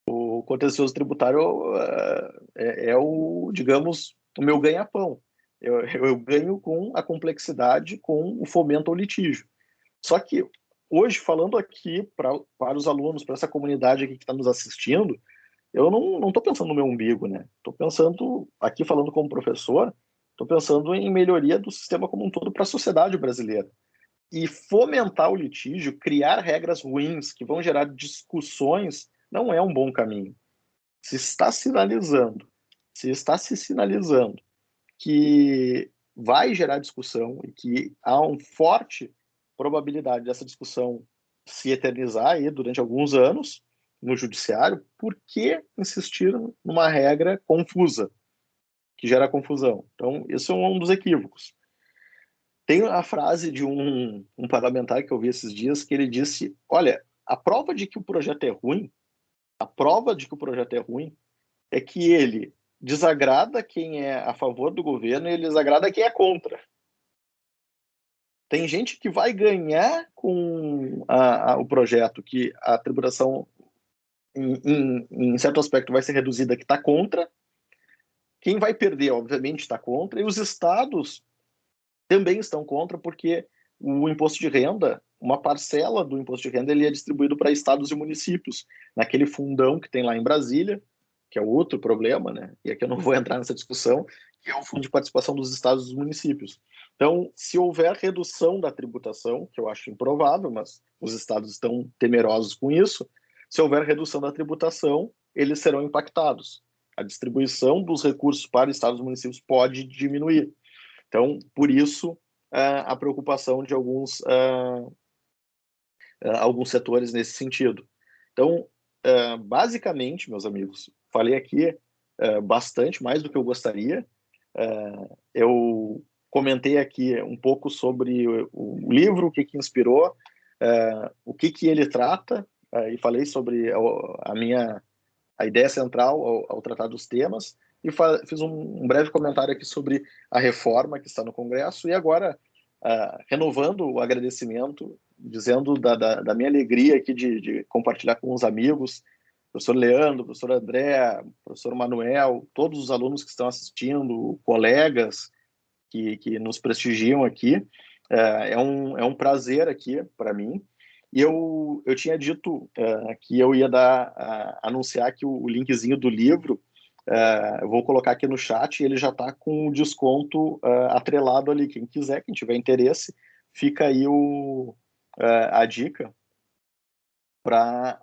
O contencioso tributário digamos, o meu ganha-pão. Eu ganho com a complexidade, com o fomento ao litígio. Só que hoje, falando aqui para os alunos, para essa comunidade aqui que está nos assistindo, eu não estou pensando no meu umbigo, né? Estou pensando, aqui falando como professor, estou pensando em melhoria do sistema como um todo para a sociedade brasileira. E fomentar o litígio, criar regras ruins que vão gerar discussões, não é um bom caminho. Se está se sinalizando que vai gerar discussão e que há uma forte probabilidade dessa discussão se eternizar aí durante alguns anos no judiciário, por que insistir numa regra confusa, que gera confusão? Então, esse é um dos equívocos. Tem a frase de um parlamentar que eu vi esses dias, que ele disse, olha, a prova de que o projeto é ruim, é que ele desagrada quem é a favor do governo e ele desagrada quem é contra. Tem gente que vai ganhar com o projeto, que a tributação, em certo aspecto, vai ser reduzida, que está contra. Quem vai perder, obviamente, está contra. E os estados também estão contra, porque o imposto de renda, uma parcela do imposto de renda, ele é distribuído para estados e municípios, naquele fundão que tem lá em Brasília, que é outro problema, né? E aqui eu não vou entrar nessa discussão, que é o fundo de participação dos estados e dos municípios. Então, se houver redução da tributação, que eu acho improvável, mas os estados estão temerosos com isso, se houver redução da tributação, eles serão impactados. A distribuição dos recursos para estados e municípios pode diminuir. Então, por isso, a preocupação de alguns setores nesse sentido. Então, basicamente, meus amigos, falei aqui bastante, mais do que eu gostaria. Eu comentei aqui um pouco sobre o livro, o que inspirou, o que ele trata, e falei sobre a ideia central ao tratar dos temas. e fiz um breve comentário aqui sobre a reforma que está no Congresso, e agora, renovando o agradecimento, dizendo da minha alegria aqui de compartilhar com os amigos, professor Leandro, professor André, professor Manuel, todos os alunos que estão assistindo, colegas que nos prestigiam aqui. É um prazer aqui para mim. E eu tinha dito que eu ia anunciar aqui o linkzinho do livro. Eu vou colocar aqui no chat, e ele já está com o desconto atrelado ali. Quem quiser, quem tiver interesse, fica aí a dica para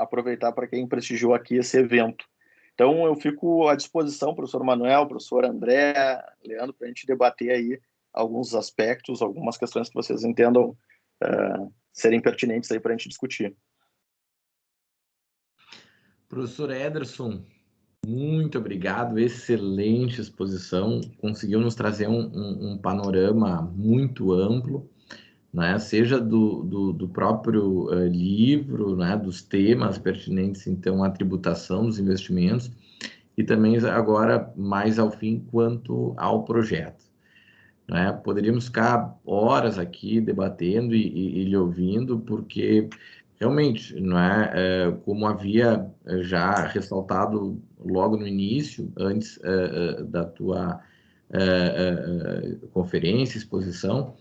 aproveitar para quem prestigiou aqui esse evento. Então, eu fico à disposição, professor Manuel, professor André, Leandro, para a gente debater aí alguns aspectos, algumas questões que vocês entendam serem pertinentes aí para a gente discutir. Professor Ederson, muito obrigado, excelente exposição, conseguiu nos trazer um panorama muito amplo, né? Seja do próprio livro, né? Dos temas pertinentes, então, à tributação dos investimentos, e também agora, mais ao fim, quanto ao projeto. Né? Poderíamos ficar horas aqui debatendo e lhe ouvindo, porque realmente, não é, como havia já ressaltado logo no início, antes da tua conferência, exposição,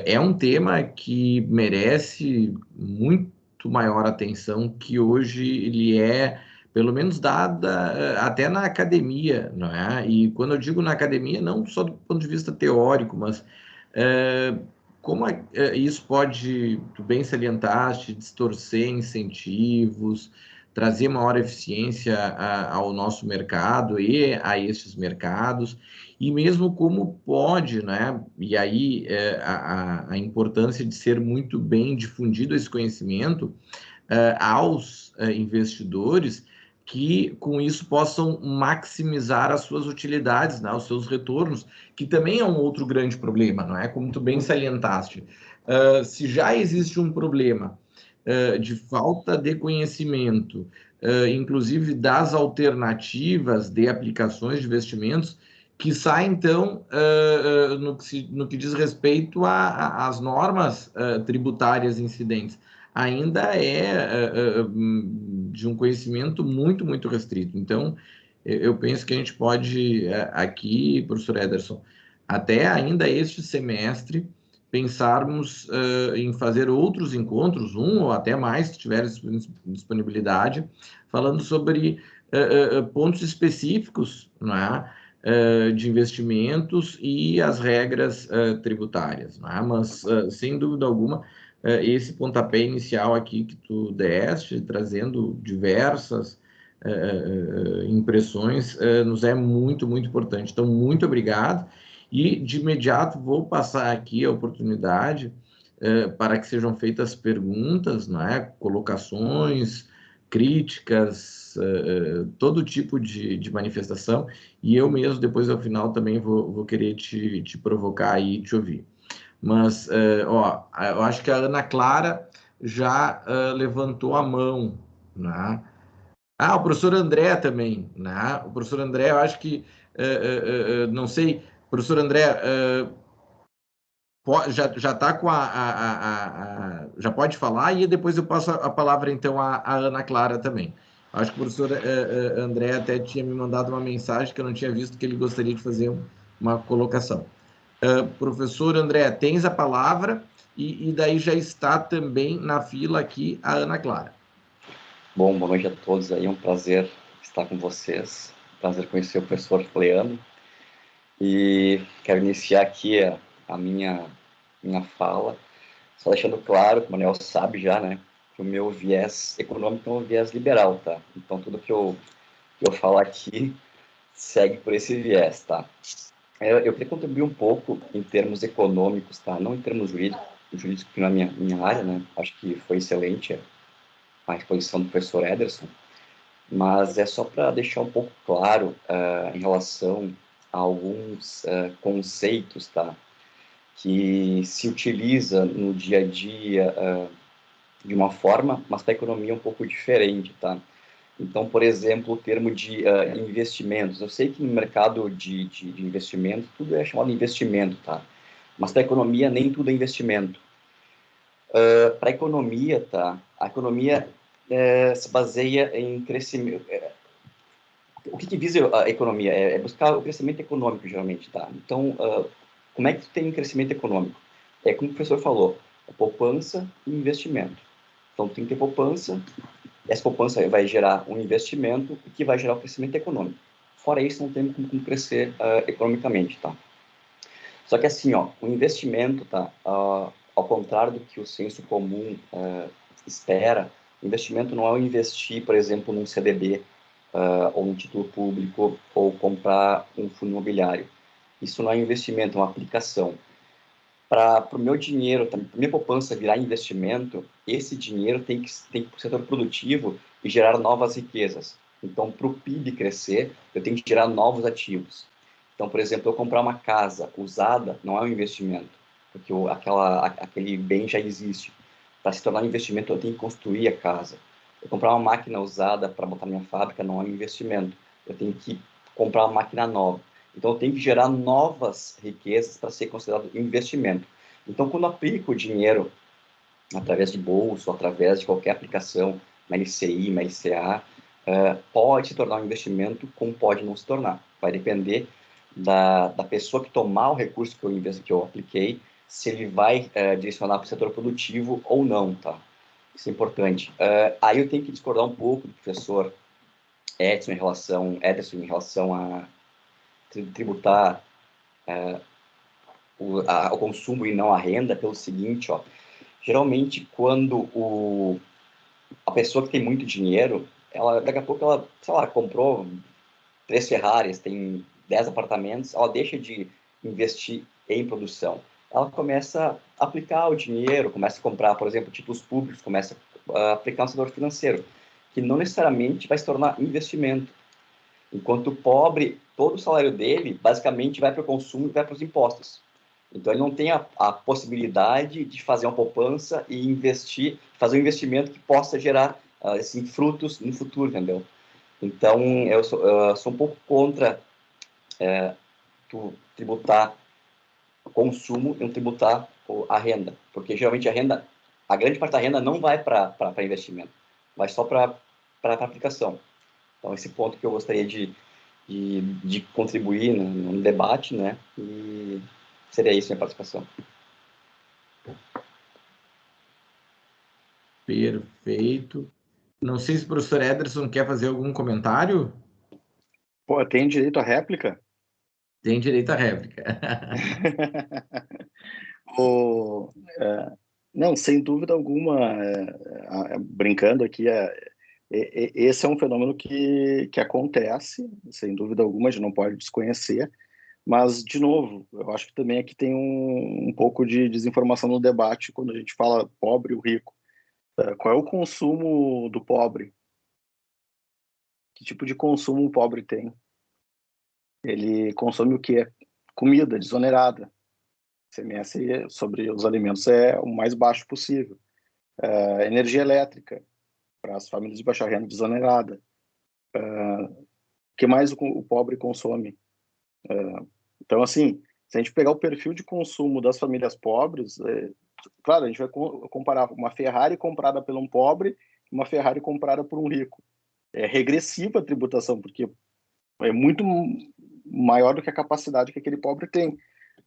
é um tema que merece muito maior atenção que hoje ele pelo menos dada até na academia, não é? E quando eu digo na academia, não só do ponto de vista teórico, mas como isso pode, tu bem salientaste, distorcer incentivos, trazer maior eficiência ao nosso mercado e a estes mercados, e mesmo como pode, né? E aí a importância de ser muito bem difundido esse conhecimento aos investidores, que com isso possam maximizar as suas utilidades, né, os seus retornos, que também é um outro grande problema, não é? Como tu bem salientaste, se já existe um problema de falta de conhecimento, inclusive das alternativas de aplicações de investimentos, que sai então no que diz respeito às normas tributárias incidentes, ainda de um conhecimento muito, muito restrito. Então, eu penso que a gente pode aqui, professor Ederson, até ainda este semestre, pensarmos em fazer outros encontros, um ou até mais, se tiver disponibilidade, falando sobre pontos específicos, não é? De investimentos e as regras tributárias, não é? Mas, sem dúvida alguma, esse pontapé inicial aqui que tu deste, trazendo diversas impressões, nos é muito, muito importante. Então, muito obrigado. E, de imediato, vou passar aqui a oportunidade para que sejam feitas perguntas, né, colocações, críticas, todo tipo de manifestação, e eu mesmo, depois, ao final, também vou querer te provocar e te ouvir. Mas, ó, eu acho que a Ana Clara já levantou a mão, né? Ah, o professor André também, né? O professor André, eu acho que, não sei, professor André, já está com já pode falar, e depois eu passo a palavra, então, à Ana Clara também. Acho que o professor André até tinha me mandado uma mensagem que eu não tinha visto, que ele gostaria de fazer uma colocação. Professor André, tens a palavra, e daí já está também na fila aqui a Ana Clara. Bom, boa noite a todos aí, é um prazer estar com vocês, prazer conhecer o professor Leandro, e quero iniciar aqui a minha fala, só deixando claro, que o Manuel sabe já, né, que o meu viés econômico é um viés liberal, tá? Então, tudo que eu falo aqui segue por esse viés, tá? Eu queria contribuir um pouco em termos econômicos, tá? Não em termos jurídicos que não é minha área, né? Acho que foi excelente a exposição do professor Ederson, mas é só para deixar um pouco claro em relação a alguns conceitos, tá? Que se utiliza no dia a dia de uma forma, mas para a economia um pouco diferente, tá? Então, por exemplo, o termo de investimentos. Eu sei que no mercado de investimento, tudo é chamado de investimento, tá? Mas para a economia, nem tudo é investimento. Para a economia, tá? A economia se baseia em crescimento. O que visa a economia? É buscar o crescimento econômico, geralmente, tá? Então, como é que tu tem crescimento econômico? É como o professor falou, a poupança e investimento. Então, tem que ter poupança, essa poupança vai gerar um investimento que vai gerar o crescimento econômico. Fora isso, não tem como crescer economicamente, tá? Só que assim, ó, o investimento, tá? Ao contrário do que o senso comum espera, o investimento não é investir, por exemplo, num CDB, ou um título público, ou comprar um fundo imobiliário. Isso não é investimento, é uma aplicação. Para o meu dinheiro, para minha poupança virar investimento, esse dinheiro tem que ir para o setor produtivo e gerar novas riquezas. Então, para o PIB crescer, eu tenho que gerar novos ativos. Então, por exemplo, eu comprar uma casa usada não é um investimento, porque aquele bem já existe. Para se tornar um investimento, eu tenho que construir a casa. Eu comprar uma máquina usada para botar minha fábrica não é um investimento. Eu tenho que comprar uma máquina nova. Então, eu tenho que gerar novas riquezas para ser considerado investimento. Então, quando eu aplico o dinheiro através de bolsa, ou através de qualquer aplicação, uma LCI, uma LCA, pode se tornar um investimento, como pode não se tornar. Vai depender da pessoa que tomar o recurso que eu apliquei, se ele vai direcionar para o setor produtivo ou não, tá? Isso é importante. Aí eu tenho que discordar um pouco do professor Ederson em relação a tributar o consumo e não a renda, pelo seguinte, ó, geralmente quando a pessoa que tem muito dinheiro, daqui a pouco ela, sei lá, comprou 3 Ferraris, tem 10 apartamentos, ela deixa de investir em produção. Ela começa a aplicar o dinheiro, começa a comprar, por exemplo, títulos públicos, começa a aplicar no setor financeiro, que não necessariamente vai se tornar investimento. Enquanto o pobre, todo o salário dele, basicamente, vai para o consumo e vai para os impostos. Então, ele não tem a possibilidade de fazer uma poupança e investir, fazer um investimento que possa gerar assim, frutos no futuro, entendeu? Então, eu sou um pouco contra tu tributar o consumo e não tributar a renda, porque geralmente a grande parte da renda não vai para investimento, vai só para aplicação. Então, esse ponto que eu gostaria de contribuir no debate, né? E seria isso a minha participação. Perfeito. Não sei se o professor Ederson quer fazer algum comentário. Pô, tem direito à réplica? Tem direito à réplica. o, não, sem dúvida alguma, brincando aqui, esse é um fenômeno que acontece, sem dúvida alguma, a gente não pode desconhecer, mas, de novo, eu acho que também aqui tem um pouco de desinformação no debate quando a gente fala pobre ou rico. Qual é o consumo do pobre? Que tipo de consumo o pobre tem? Ele consome o quê? Comida desonerada. CMS sobre os alimentos é o mais baixo possível. Energia elétrica para as famílias de baixa renda desonerada. O que mais o pobre consome? Então, assim, se a gente pegar o perfil de consumo das famílias pobres, claro, a gente vai comparar uma Ferrari comprada por um pobre e uma Ferrari comprada por um rico. É regressiva a tributação, porque é muito maior do que a capacidade que aquele pobre tem.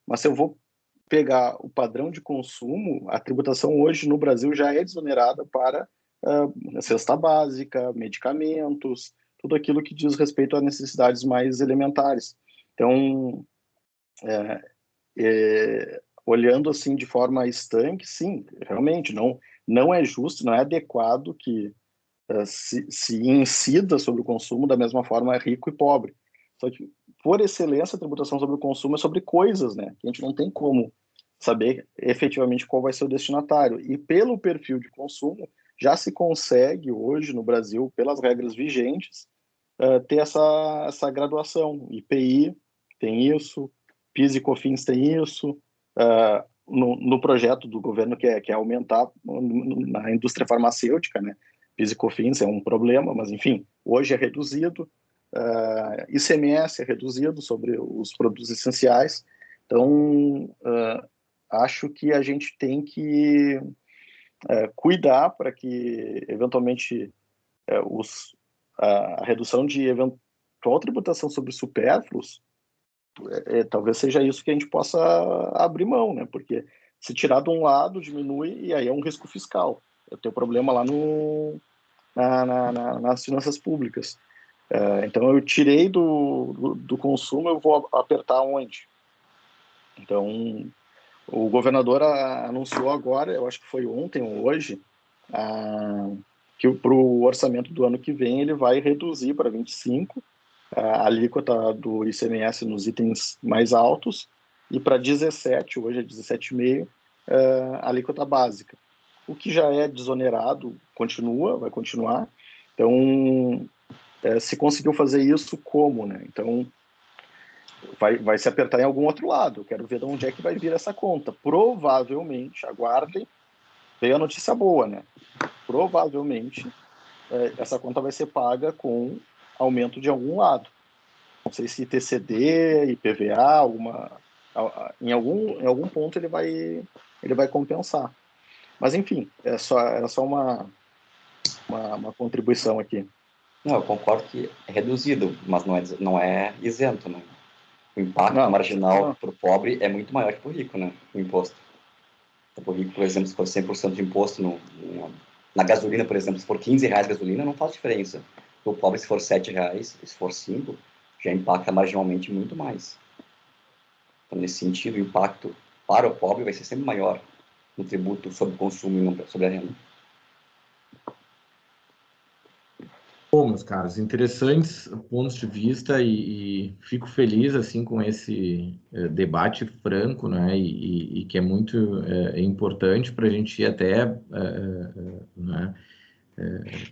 Mas se eu vou pegar o padrão de consumo, a tributação hoje no Brasil já é desonerada para cesta básica, medicamentos, tudo aquilo que diz respeito a necessidades mais elementares. Então, olhando assim de forma estanque, sim, realmente não é justo, não é adequado que se incida sobre o consumo da mesma forma rico e pobre. Só que, por excelência, a tributação sobre o consumo é sobre coisas, né? Que a gente não tem como saber efetivamente qual vai ser o destinatário. E pelo perfil de consumo, já se consegue hoje no Brasil, pelas regras vigentes, ter essa graduação. IPI tem isso, PIS e COFINS tem isso, no projeto do governo que é aumentar na indústria farmacêutica, né? PIS e COFINS é um problema, mas enfim, hoje é reduzido, ICMS é reduzido sobre os produtos essenciais, então acho que a gente tem que cuidar para que, eventualmente, a redução de eventual tributação sobre supérfluos, talvez seja isso que a gente possa abrir mão, né? Porque se tirar de um lado, diminui, e aí é um risco fiscal. Eu tenho problema lá nas finanças públicas. Então, eu tirei do consumo, eu vou apertar onde? Então, o governador anunciou agora, eu acho que foi ontem ou hoje, que para o orçamento do ano que vem ele vai reduzir para 25 a alíquota do ICMS nos itens mais altos e para 17, hoje é 17,5, a alíquota básica. O que já é desonerado vai continuar. Então, se conseguiu fazer isso, como, né? Então, vai se apertar em algum outro lado. Eu quero ver de onde é que vai vir essa conta. Provavelmente, aguardem, veio a notícia boa, né? Provavelmente, essa conta vai ser paga com aumento de algum lado. Não sei se ITCD, IPVA, em algum ponto ele vai compensar. Mas, enfim, era só uma contribuição aqui. Não, eu concordo que é reduzido, mas não é isento, né? O impacto marginal para o pobre é muito maior que para o rico, né? O imposto. Para o rico, por exemplo, se for 100% de imposto na gasolina, por exemplo, se for R$15 gasolina, não faz diferença. Para o pobre, se for R$7, se for 5, já impacta marginalmente muito mais. Então, nesse sentido, o impacto para o pobre vai ser sempre maior no tributo sobre o consumo e não sobre a renda. Bom, meus caros, interessantes pontos de vista e fico feliz assim com esse debate franco, né, e que é muito importante para a gente ir até né,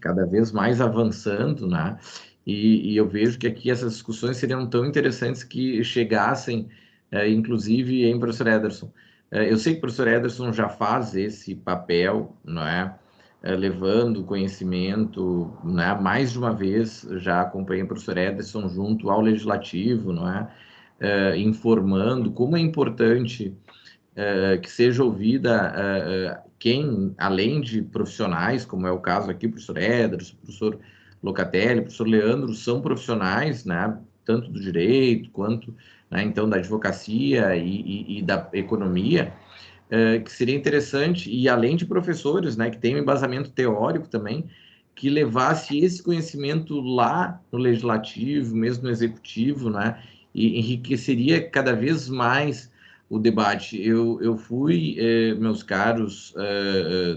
cada vez mais avançando, né, e eu vejo que aqui essas discussões seriam tão interessantes que chegassem, inclusive, em professor Ederson. Eu sei que o professor Ederson já faz esse papel, não é? Levando conhecimento, né? Mais de uma vez já acompanhei o professor Ederson junto ao Legislativo, não é? Informando como é importante que seja ouvida quem, além de profissionais, como é o caso aqui, o professor Ederson, o professor Locatelli, o professor Leandro, são profissionais, né? Tanto do direito quanto, né, então, da advocacia e da economia, que seria interessante, e além de professores, né, que tem um embasamento teórico também, que levasse esse conhecimento lá no legislativo, mesmo no executivo, né, e enriqueceria cada vez mais o debate. Eu fui, meus caros,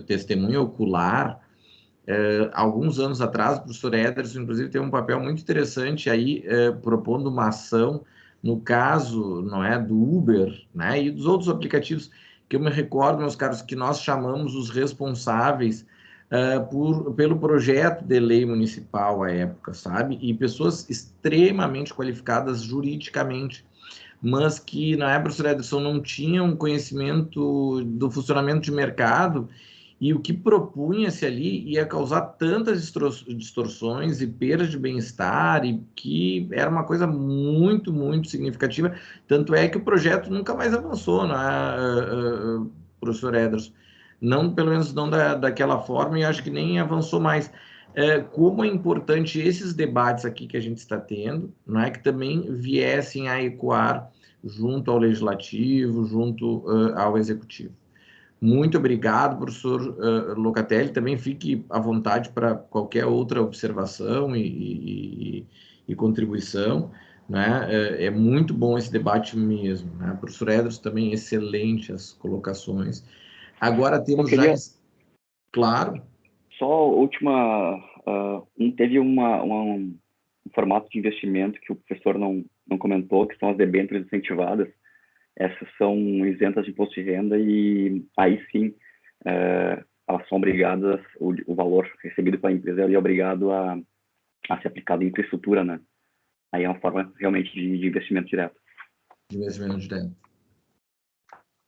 testemunha ocular, alguns anos atrás, o professor Ederson, inclusive, teve um papel muito interessante aí, propondo uma ação, no caso, não é, do Uber, né, e dos outros aplicativos, que eu me recordo, meus caros, que nós chamamos os responsáveis pelo projeto de lei municipal à época, sabe? E pessoas extremamente qualificadas juridicamente, mas que, na época, professor Ederson, não tinham conhecimento do funcionamento de mercado, e o que propunha-se ali ia causar tantas distorções e perda de bem-estar, e que era uma coisa muito, muito significativa. Tanto é que o projeto nunca mais avançou, né, professor Ederson? Não, pelo menos não daquela forma, e acho que nem avançou mais. Como é importante esses debates aqui que a gente está tendo, não é, que também viessem a ecoar junto ao Legislativo, junto ao Executivo. Muito obrigado, professor Locatelli. Também fique à vontade para qualquer outra observação e contribuição, né? É muito bom esse debate mesmo, né? Professor Ederson, também excelente as colocações. Agora temos já... Claro. Só a última... teve um formato de investimento que o professor não comentou, que são as debêntures incentivadas. Essas são isentas de imposto de renda e aí sim elas são obrigadas, o valor recebido pela empresa é obrigado a ser aplicado em infraestrutura, né? Aí é uma forma realmente de investimento direto. De investimento direto.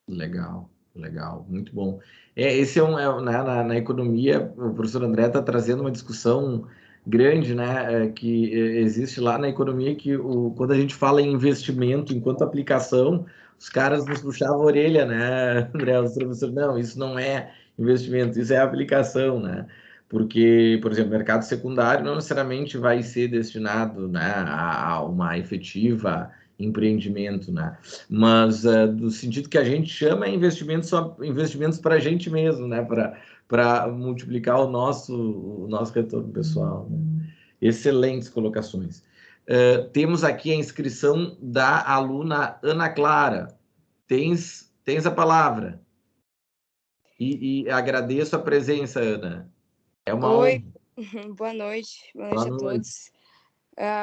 Legal, Legal, muito bom. Esse né, na economia, o professor André está trazendo uma discussão grande, né, que existe lá na economia, que quando a gente fala em investimento enquanto aplicação, os caras nos puxavam a orelha, né, André, os professores, não, isso não é investimento, isso é aplicação, né, porque, por exemplo, o mercado secundário não necessariamente vai ser destinado, né, a uma efetiva empreendimento, né? Mas do sentido que a gente chama é investimentos, só investimentos para a gente mesmo, né? Para multiplicar o nosso retorno pessoal. Né? Excelentes colocações. Temos aqui a inscrição da aluna Ana Clara. Tens a palavra. E agradeço a presença, Ana. É uma Oi, honra. boa noite Boa a noite. todos.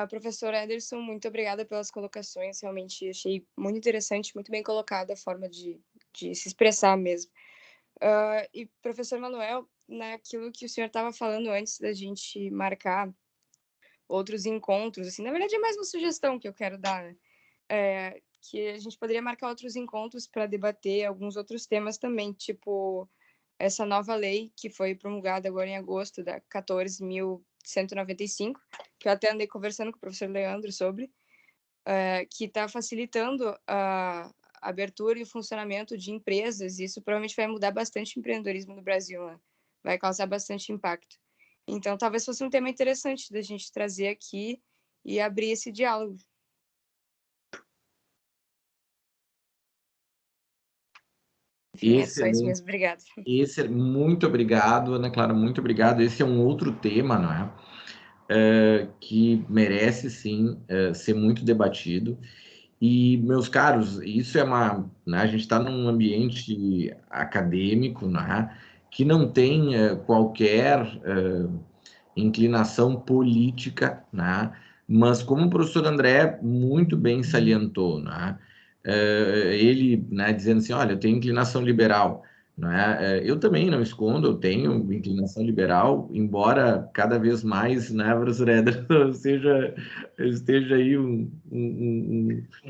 Professor Ederson, muito obrigada pelas colocações, realmente achei muito interessante, muito bem colocada a forma de se expressar mesmo. E professor Manuel, naquilo que o senhor estava falando antes da gente marcar outros encontros, assim, na verdade é mais uma sugestão que eu quero dar, né? Que a gente poderia marcar outros encontros para debater alguns outros temas também, tipo essa nova lei que foi promulgada agora em agosto, da 14.195, que eu até andei conversando com o professor Leandro sobre, que está facilitando a abertura e o funcionamento de empresas, e isso provavelmente vai mudar bastante o empreendedorismo no Brasil, né? Vai causar bastante impacto. Então, talvez fosse um tema interessante da gente trazer aqui e abrir esse diálogo. Enfim, é só isso mesmo. Obrigada. Muito obrigado, Ana Clara, muito obrigado. Esse é um outro tema, não é? Que merece, sim, ser muito debatido. E, meus caros, isso é né, a gente está num ambiente acadêmico, né, que não tem qualquer inclinação política, né, mas como o professor André muito bem salientou, né, ele, né, dizendo assim, olha, eu tenho inclinação liberal, né, eu também não escondo, eu tenho inclinação liberal, embora cada vez mais, né, professor Éder, esteja aí um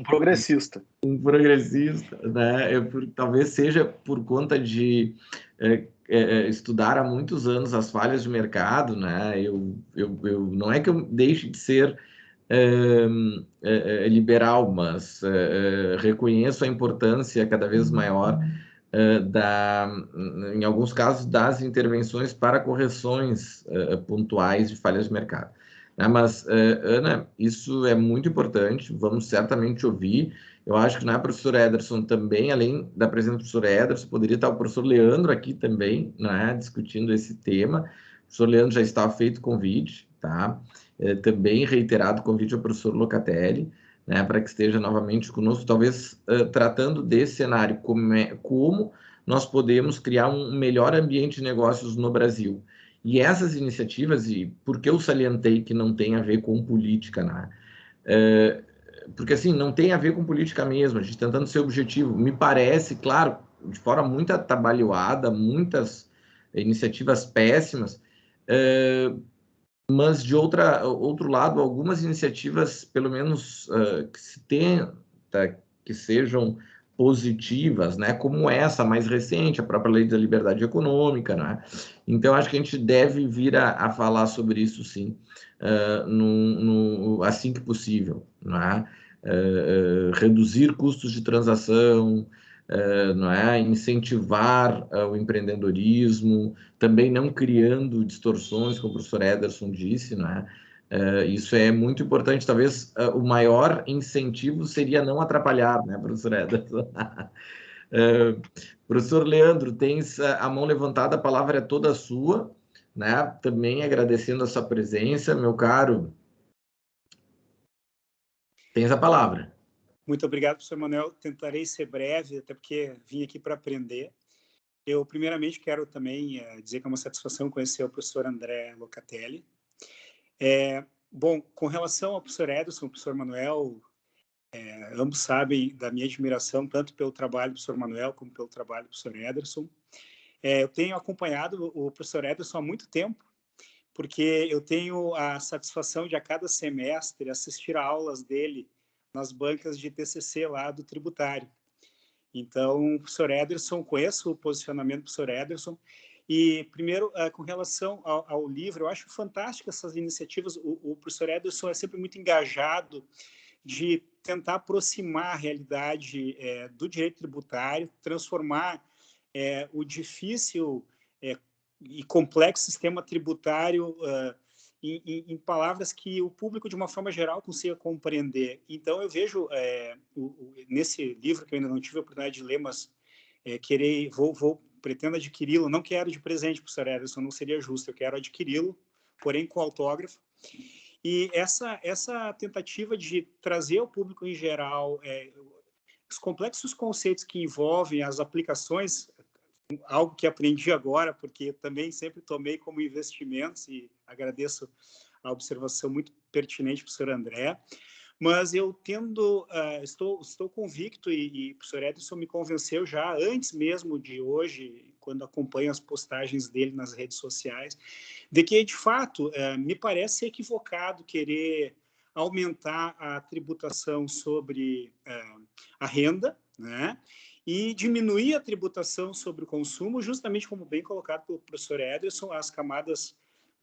progressista. Um progressista, né? Talvez seja por conta de estudar há muitos anos as falhas de mercado, né? Não é que eu deixe de ser liberal, mas reconheço a importância cada vez maior em alguns casos, das intervenções para correções pontuais de falhas de mercado. Né? Mas, Ana, isso é muito importante, vamos certamente ouvir. Eu acho que na professora Ederson também, além da presença do professor Ederson, poderia estar o professor Leandro aqui também, né, discutindo esse tema. O professor Leandro já estava feito o convite, tá? Também reiterado o convite ao professor Locatelli, né, para que esteja novamente conosco, talvez tratando desse cenário, como nós podemos criar um melhor ambiente de negócios no Brasil. E essas iniciativas, e por que eu salientei que não tem a ver com política, né? Porque assim, não tem a ver com política mesmo, a gente tentando ser objetivo. Me parece, claro, de forma muito atabalhoada, muitas iniciativas péssimas, mas de outro lado, algumas iniciativas, pelo menos que se tenta que sejam positivas, né, como essa mais recente, a própria Lei da Liberdade Econômica, né? Então acho que a gente deve vir a falar sobre isso, sim, assim que possível, né? Reduzir custos de transação, não é? Incentivar o empreendedorismo, também não criando distorções, como o professor Ederson disse, né? Isso é muito importante. Talvez o maior incentivo seria não atrapalhar, né, professor Ederson? Professor Leandro, tens a mão levantada, a palavra é toda sua, né? Também agradecendo a sua presença, meu caro. Tens a palavra. Muito obrigado, professor Manuel. Tentarei ser breve, até porque vim aqui para aprender. Eu, primeiramente, quero também dizer que é uma satisfação conhecer o professor André Locatelli. Bom, com relação ao professor Ederson, o professor Manuel, ambos sabem da minha admiração, tanto pelo trabalho do professor Manuel como pelo trabalho do professor Ederson. Eu tenho acompanhado o professor Ederson há muito tempo, porque eu tenho a satisfação de, a cada semestre, assistir a aulas dele nas bancas de TCC lá do tributário. Então, professor Ederson, conheço o posicionamento do professor Ederson. E, primeiro, com relação ao livro, eu acho fantástico essas iniciativas. O professor Ederson é sempre muito engajado de tentar aproximar a realidade do direito tributário, transformar o difícil e complexo sistema tributário em palavras que o público, de uma forma geral, consiga compreender. Então, eu vejo, nesse livro, que eu ainda não tive a oportunidade de ler, mas pretendo adquiri-lo, não quero de presente, professor Ederson, não seria justo, eu quero adquiri-lo, porém com autógrafo. E essa tentativa de trazer ao público em geral os complexos conceitos que envolvem as aplicações, algo que aprendi agora, porque também sempre tomei como investimentos, e agradeço a observação muito pertinente, professor André, mas eu estou convicto, e o professor Ederson me convenceu já antes mesmo de hoje, quando acompanho as postagens dele nas redes sociais, de que, de fato, me parece equivocado querer aumentar a tributação sobre a renda, né? E diminuir a tributação sobre o consumo, justamente como bem colocado pelo professor Ederson, as camadas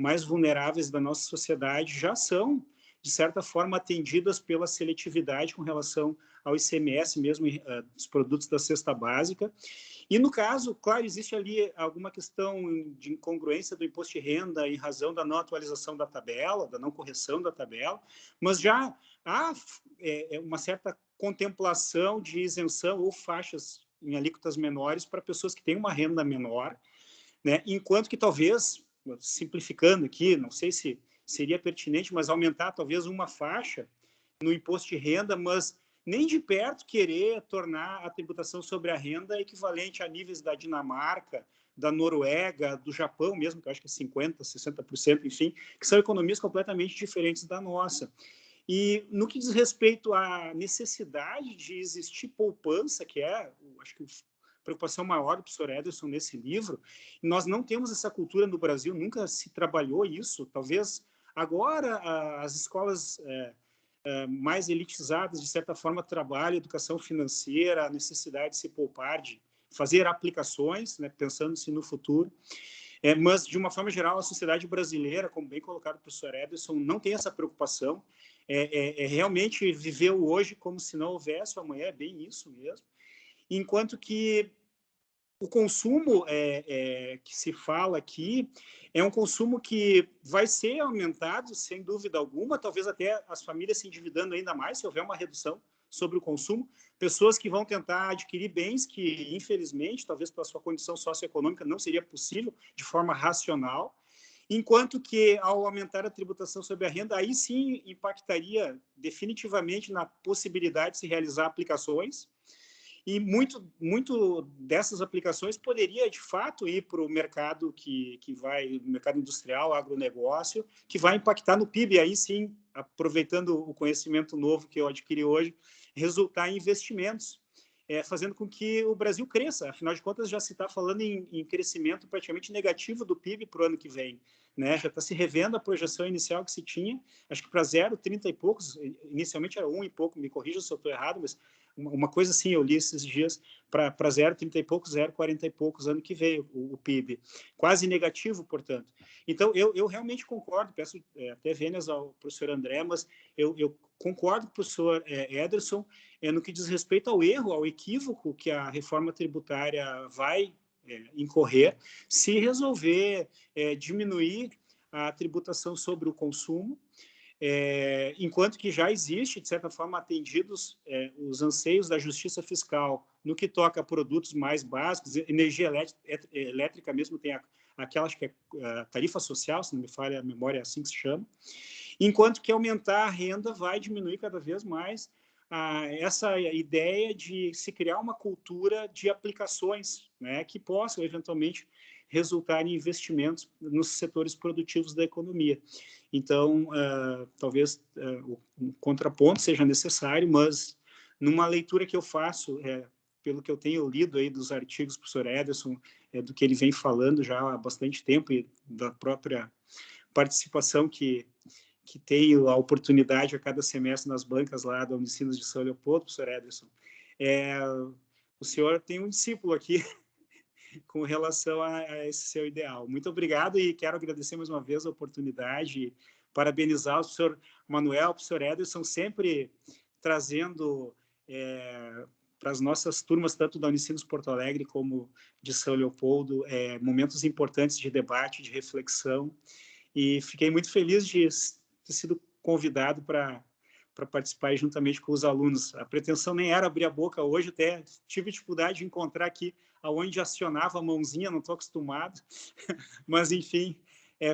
mais vulneráveis da nossa sociedade já são, de certa forma, atendidas pela seletividade com relação ao ICMS, mesmo dos produtos da cesta básica. E, no caso, claro, existe ali alguma questão de incongruência do imposto de renda em razão da não atualização da tabela, da não correção da tabela, mas já há uma certa contemplação de isenção ou faixas em alíquotas menores para pessoas que têm uma renda menor, né? Enquanto que talvez, simplificando aqui, não sei se seria pertinente, mas aumentar talvez uma faixa no imposto de renda, mas nem de perto querer tornar a tributação sobre a renda equivalente a níveis da Dinamarca, da Noruega, do Japão mesmo, que eu acho que é 50%, 60%, enfim, que são economias completamente diferentes da nossa. E no que diz respeito à necessidade de existir poupança, que acho que a preocupação maior do professor Ederson nesse livro, nós não temos essa cultura no Brasil, nunca se trabalhou isso, talvez agora as escolas mais elitizadas, de certa forma, trabalham educação financeira, a necessidade de se poupar, de fazer aplicações, né, pensando-se no futuro. Mas, de uma forma geral, a sociedade brasileira, como bem colocado pelo professor Ederson, não tem essa preocupação. Realmente viver o hoje como se não houvesse o amanhã, é bem isso mesmo. Enquanto que o consumo que se fala aqui é um consumo que vai ser aumentado, sem dúvida alguma, talvez até as famílias se endividando ainda mais, se houver uma redução sobre o consumo, pessoas que vão tentar adquirir bens que, infelizmente, talvez pela sua condição socioeconômica, não seria possível de forma racional, enquanto que, ao aumentar a tributação sobre a renda, aí sim impactaria definitivamente na possibilidade de se realizar aplicações, e muito dessas aplicações poderia, de fato, ir para o mercado o mercado industrial, agronegócio, que vai impactar no PIB, e aí sim, aproveitando o conhecimento novo que eu adquiri hoje, resultar em investimentos, fazendo com que o Brasil cresça. Afinal de contas, já se está falando em crescimento praticamente negativo do PIB para o ano que vem, né? Já está se revendo a projeção inicial que se tinha, acho que para 0,30 e poucos, inicialmente era 1 e pouco, me corrija se eu estou errado, mas uma coisa assim, eu li esses dias, para 0,30 e poucos, 0,40 e poucos ano que vem, o PIB. Quase negativo, portanto. Então, eu realmente concordo, peço até vênias ao professor André, mas eu concordo com o professor Ederson no que diz respeito ao erro, ao equívoco que a reforma tributária vai incorrer se resolver diminuir a tributação sobre o consumo, enquanto que já existe, de certa forma, atendidos os anseios da justiça fiscal no que toca a produtos mais básicos, energia elétrica mesmo tem aquela, acho que é a tarifa social, se não me falha a memória, é assim que se chama, enquanto que aumentar a renda vai diminuir cada vez mais essa ideia de se criar uma cultura de aplicações, né, que possam, eventualmente, resultar em investimentos nos setores produtivos da economia. Então, talvez um contraponto seja necessário, mas numa leitura que eu faço, pelo que eu tenho lido aí dos artigos do professor Ederson, do que ele vem falando já há bastante tempo e da própria participação que tenho a oportunidade a cada semestre nas bancas lá da Unicinos de São Leopoldo, professor Ederson, o senhor tem um discípulo aqui com relação a esse seu ideal. Muito obrigado e quero agradecer mais uma vez a oportunidade, parabenizar o senhor Manuel, o professor Ederson, sempre trazendo para as nossas turmas, tanto da Unicinos Porto Alegre como de São Leopoldo, momentos importantes de debate, de reflexão, e fiquei muito feliz de ter sido convidado para participar juntamente com os alunos. A pretensão nem era abrir a boca hoje, até tive dificuldade de encontrar aqui aonde acionava a mãozinha, não estou acostumado, mas enfim,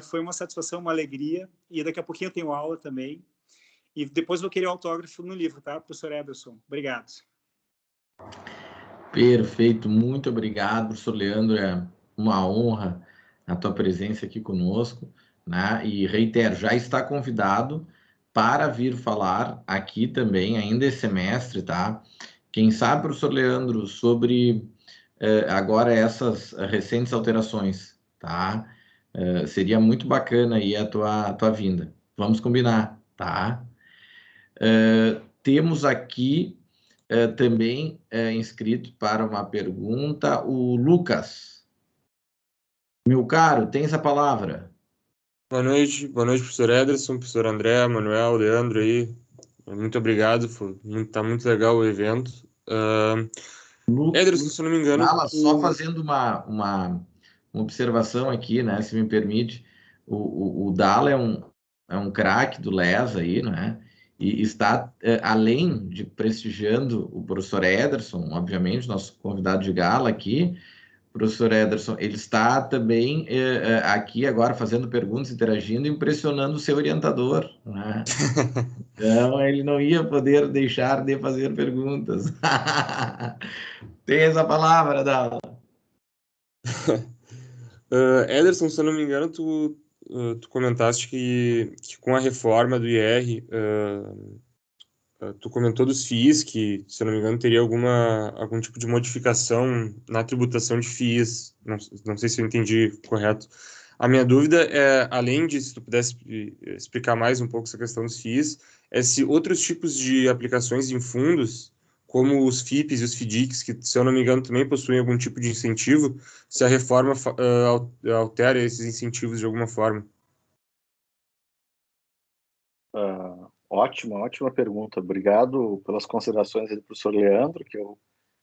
foi uma satisfação, uma alegria, e daqui a pouquinho eu tenho aula também, e depois vou querer autógrafo no livro, tá, professor Ederson? Obrigado. Perfeito, muito obrigado, professor Leandro, é uma honra a tua presença aqui conosco, né? E reitero, já está convidado para vir falar aqui também, ainda esse semestre, tá? Quem sabe, professor Leandro, sobre agora essas recentes alterações, tá? Seria muito bacana aí a tua vinda. Vamos combinar, tá? Temos aqui também inscrito para uma pergunta o Lucas. Meu caro, tens a palavra. Boa noite, professor Ederson, professor André, Manuel, Leandro aí. Muito obrigado, tá muito legal o evento. Ederson, se não me engano... Só fazendo uma observação aqui, né, se me permite, o Dala é um craque do LES aí, né, e está, além de prestigiando o professor Ederson, obviamente, nosso convidado de gala aqui, professor Ederson, ele está também aqui agora fazendo perguntas, interagindo, impressionando o seu orientador, né? Então, ele não ia poder deixar de fazer perguntas. Tem essa palavra, Dala. Ederson, se eu não me engano, tu comentaste que com a reforma do IR, tu comentou dos FIIs, que, se eu não me engano, teria algum tipo de modificação na tributação de FIIs. Não sei se eu entendi correto. A minha dúvida é, além de, se tu pudesse explicar mais um pouco essa questão dos FIIs, é se outros tipos de aplicações em fundos, como os FIPs e os FDICs, que, se eu não me engano, também possuem algum tipo de incentivo, se a reforma altera esses incentivos de alguma forma. Ótima pergunta. Obrigado pelas considerações do professor Leandro, que eu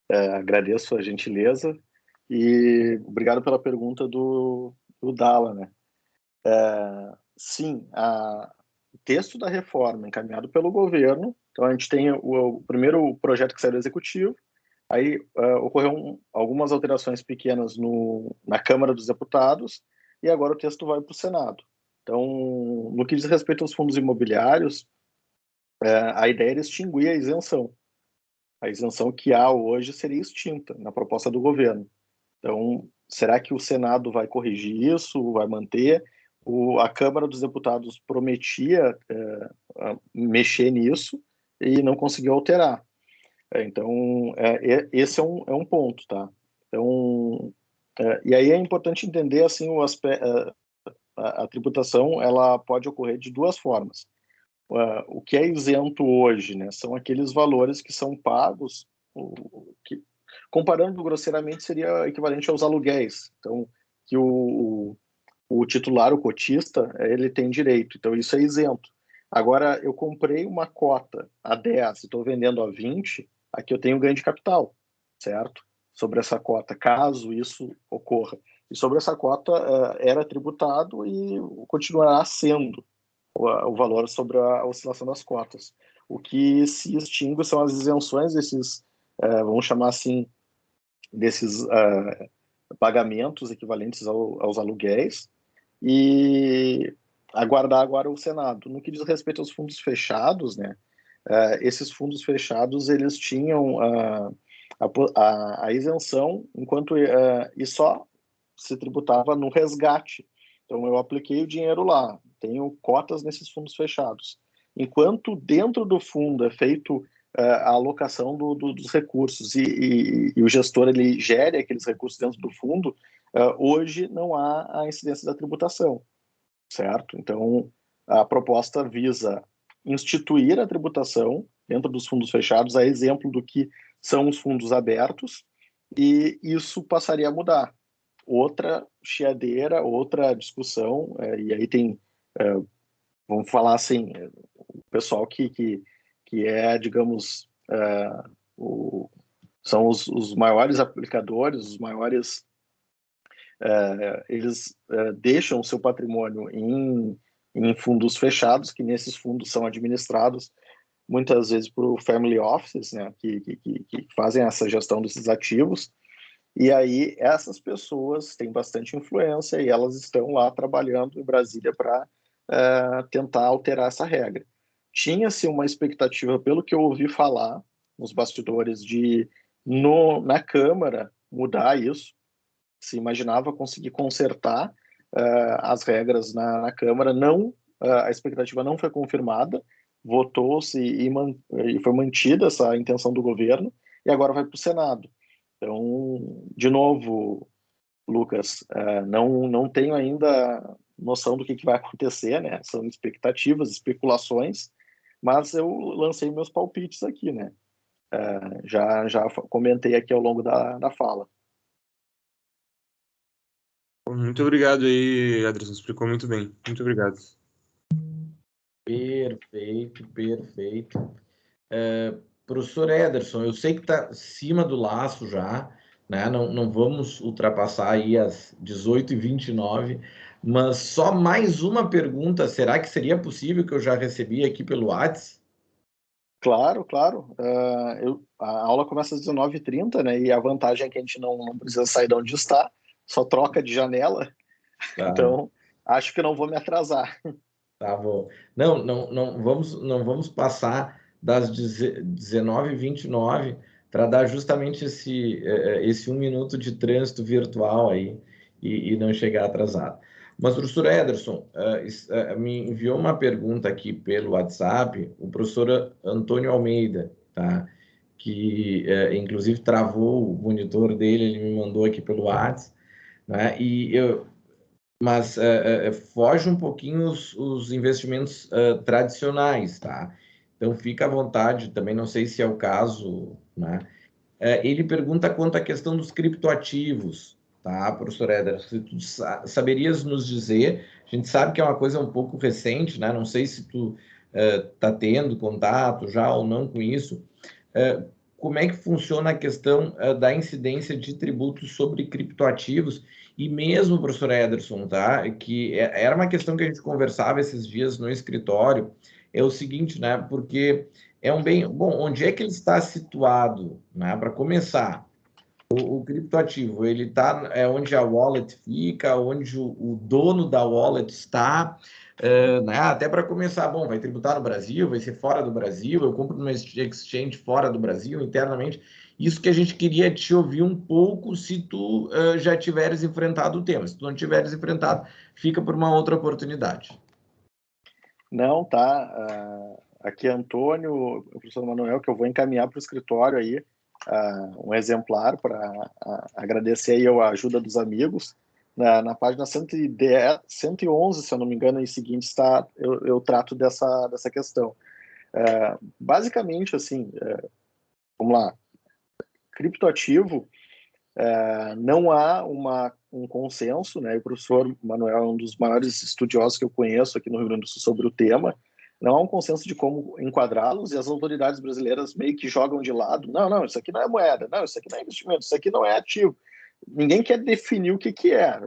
agradeço a gentileza, e obrigado pela pergunta do Dala, né? Sim, o texto da reforma encaminhado pelo governo, então a gente tem o primeiro projeto que saiu do executivo, aí ocorreu algumas alterações pequenas na Câmara dos Deputados, e agora o texto vai para o Senado. Então, no que diz respeito aos fundos imobiliários, a ideia era extinguir a isenção. A isenção que há hoje seria extinta na proposta do governo. Então, será que o Senado vai corrigir isso, vai manter? A Câmara dos Deputados prometia mexer nisso e não conseguiu alterar. Então, esse é um ponto, tá? Então, e aí é importante entender assim a tributação, ela pode ocorrer de duas formas. O que é isento hoje, né, são aqueles valores que são pagos, que, comparando grosseiramente, seria equivalente aos aluguéis. Então, que o titular, o cotista, ele tem direito. Então, isso é isento. Agora, eu comprei uma cota a 10 e estou vendendo a 20, aqui eu tenho ganho de capital, certo? Sobre essa cota, caso isso ocorra. E sobre essa cota era tributado e continuará sendo o valor sobre a oscilação das cotas. O que se extingue são as isenções desses, vamos chamar assim, desses pagamentos equivalentes aos aluguéis, e aguardar agora o Senado. No que diz respeito aos fundos fechados, né, esses fundos fechados, eles tinham a isenção, enquanto e só se tributava no resgate. Então, eu apliquei o dinheiro lá, tenho cotas nesses fundos fechados. Enquanto dentro do fundo é feito a alocação dos recursos e o gestor ele gere aqueles recursos dentro do fundo, hoje não há a incidência da tributação, certo? Então, a proposta visa instituir a tributação dentro dos fundos fechados, a exemplo do que são os fundos abertos, e isso passaria a mudar. Outra chiadeira, outra discussão, e aí tem, vamos falar assim, o pessoal que é, digamos, são os maiores aplicadores, os maiores, eles deixam o seu patrimônio em fundos fechados, que nesses fundos são administrados muitas vezes por family offices, né, que fazem essa gestão desses ativos, e aí essas pessoas têm bastante influência e elas estão lá trabalhando em Brasília para tentar alterar essa regra. Tinha-se uma expectativa, pelo que eu ouvi falar nos bastidores, de na Câmara mudar isso. Se imaginava conseguir consertar as regras na Câmara. Não, a expectativa não foi confirmada, votou-se e foi mantida essa intenção do governo, e agora vai para o Senado. Então, de novo, Lucas, não tenho ainda noção do que vai acontecer, né? São expectativas, especulações, mas eu lancei meus palpites aqui, né? Já comentei aqui ao longo da fala. Muito obrigado aí, Anderson, explicou muito bem. Muito obrigado. Perfeito, perfeito. Professor Ederson, eu sei que está acima do laço já, né? Não vamos ultrapassar aí as 18h29, mas só mais uma pergunta, será que seria possível, que eu já recebi aqui pelo WhatsApp? Claro. A aula começa às 19h30, né? E a vantagem é que a gente não precisa sair de onde está, só troca de janela. Tá. Então, acho que não vou me atrasar. Tá bom. Não vamos passar das 19h29 para dar justamente esse 1 minuto de trânsito virtual aí e não chegar atrasado. Mas, professor Ederson, me enviou uma pergunta aqui pelo WhatsApp, o professor Antônio Almeida, tá? Que inclusive travou o monitor dele, ele me mandou aqui pelo WhatsApp, né? Mas foge um pouquinho os investimentos tradicionais, tá? Então fica à vontade, também não sei se é o caso, né? Ele pergunta quanto à questão dos criptoativos, tá, professor Éder? Se tu saberias nos dizer, a gente sabe que é uma coisa um pouco recente, né? Não sei se tu está tendo contato já ou não com isso. Como é que funciona a questão da incidência de tributos sobre criptoativos? E mesmo, professor Ederson, tá? Que era uma questão que a gente conversava esses dias no escritório, é o seguinte, né? Porque é um bem... Bom, onde é que ele está situado, né? Para começar, o criptoativo, ele está onde a wallet fica, onde o dono da wallet está, né? Até para começar, bom, vai tributar no Brasil, vai ser fora do Brasil, eu compro numa exchange fora do Brasil, internamente. Isso que a gente queria te ouvir um pouco, se tu já tiveres enfrentado o tema. Se tu não tiveres enfrentado, fica por uma outra oportunidade. Não, tá. Aqui é Antônio, o professor Manuel, que eu vou encaminhar para o escritório aí um exemplar para agradecer aí a ajuda dos amigos. Na página 110, 111, se eu não me engano, em seguinte, eu trato dessa questão. Basicamente, assim, vamos lá, criptoativo, não há um consenso, né? O professor Manuel é um dos maiores estudiosos que eu conheço aqui no Rio Grande do Sul sobre o tema. Não há um consenso de como enquadrá-los, e as autoridades brasileiras meio que jogam de lado. Não, isso aqui não é moeda, não, isso aqui não é investimento, isso aqui não é ativo. Ninguém quer definir o que é.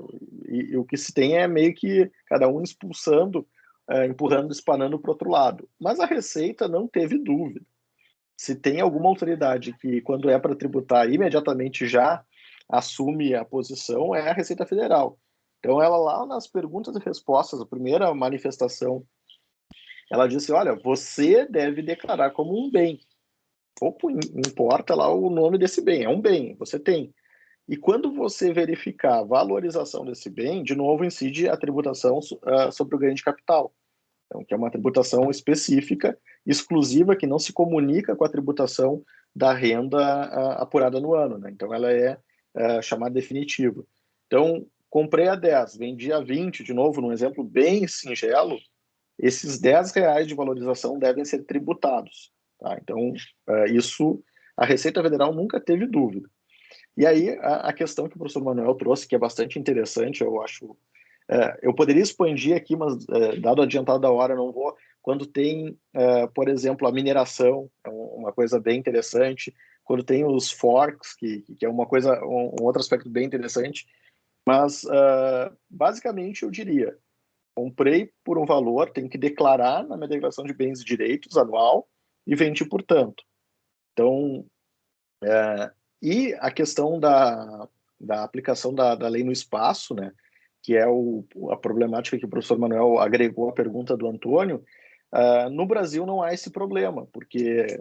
E o que se tem é meio que cada um expulsando, empurrando, espanando para o outro lado. Mas a Receita não teve dúvida. Se tem alguma autoridade que, quando é para tributar, imediatamente já assume a posição, é a Receita Federal. Então, ela lá nas perguntas e respostas, a primeira manifestação, ela disse, olha, você deve declarar como um bem. Pouco importa lá o nome desse bem, é um bem, você tem. E quando você verificar a valorização desse bem, de novo incide a tributação sobre o ganho de capital. Então, que é uma tributação específica, exclusiva, que não se comunica com a tributação da renda apurada no ano, né? Então, ela é chamada definitiva. Então, comprei a 10, vendi a 20, de novo, num exemplo bem singelo, esses R$10 de valorização devem ser tributados. Tá? Então, isso a Receita Federal nunca teve dúvida. E aí, a questão que o professor Manuel trouxe, que é bastante interessante, eu acho... eu poderia expandir aqui, mas, dado o adiantado da hora, não vou. Quando tem, por exemplo, a mineração, é uma coisa bem interessante. Quando tem os forks, que é uma coisa, um outro aspecto bem interessante. Mas, basicamente, eu diria, comprei por um valor, tenho que declarar na minha declaração de bens e direitos anual e vendi por tanto. Então, e a questão da aplicação da lei no espaço, né, que é a problemática que o professor Manuel agregou à pergunta do Antônio, no Brasil não há esse problema, porque,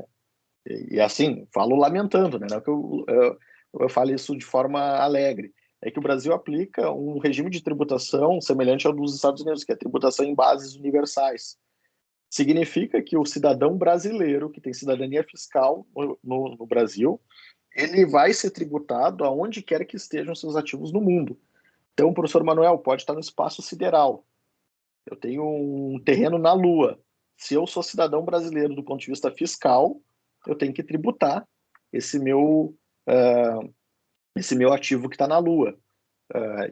e assim, falo lamentando, né, não é que eu falo isso de forma alegre, é que o Brasil aplica um regime de tributação semelhante ao dos Estados Unidos, que é a tributação em bases universais. Significa que o cidadão brasileiro, que tem cidadania fiscal no Brasil, ele vai ser tributado aonde quer que estejam seus ativos no mundo. Então, o professor Manuel pode estar no espaço sideral. Eu tenho um terreno na Lua. Se eu sou cidadão brasileiro do ponto de vista fiscal, eu tenho que tributar esse meu ativo que está na Lua.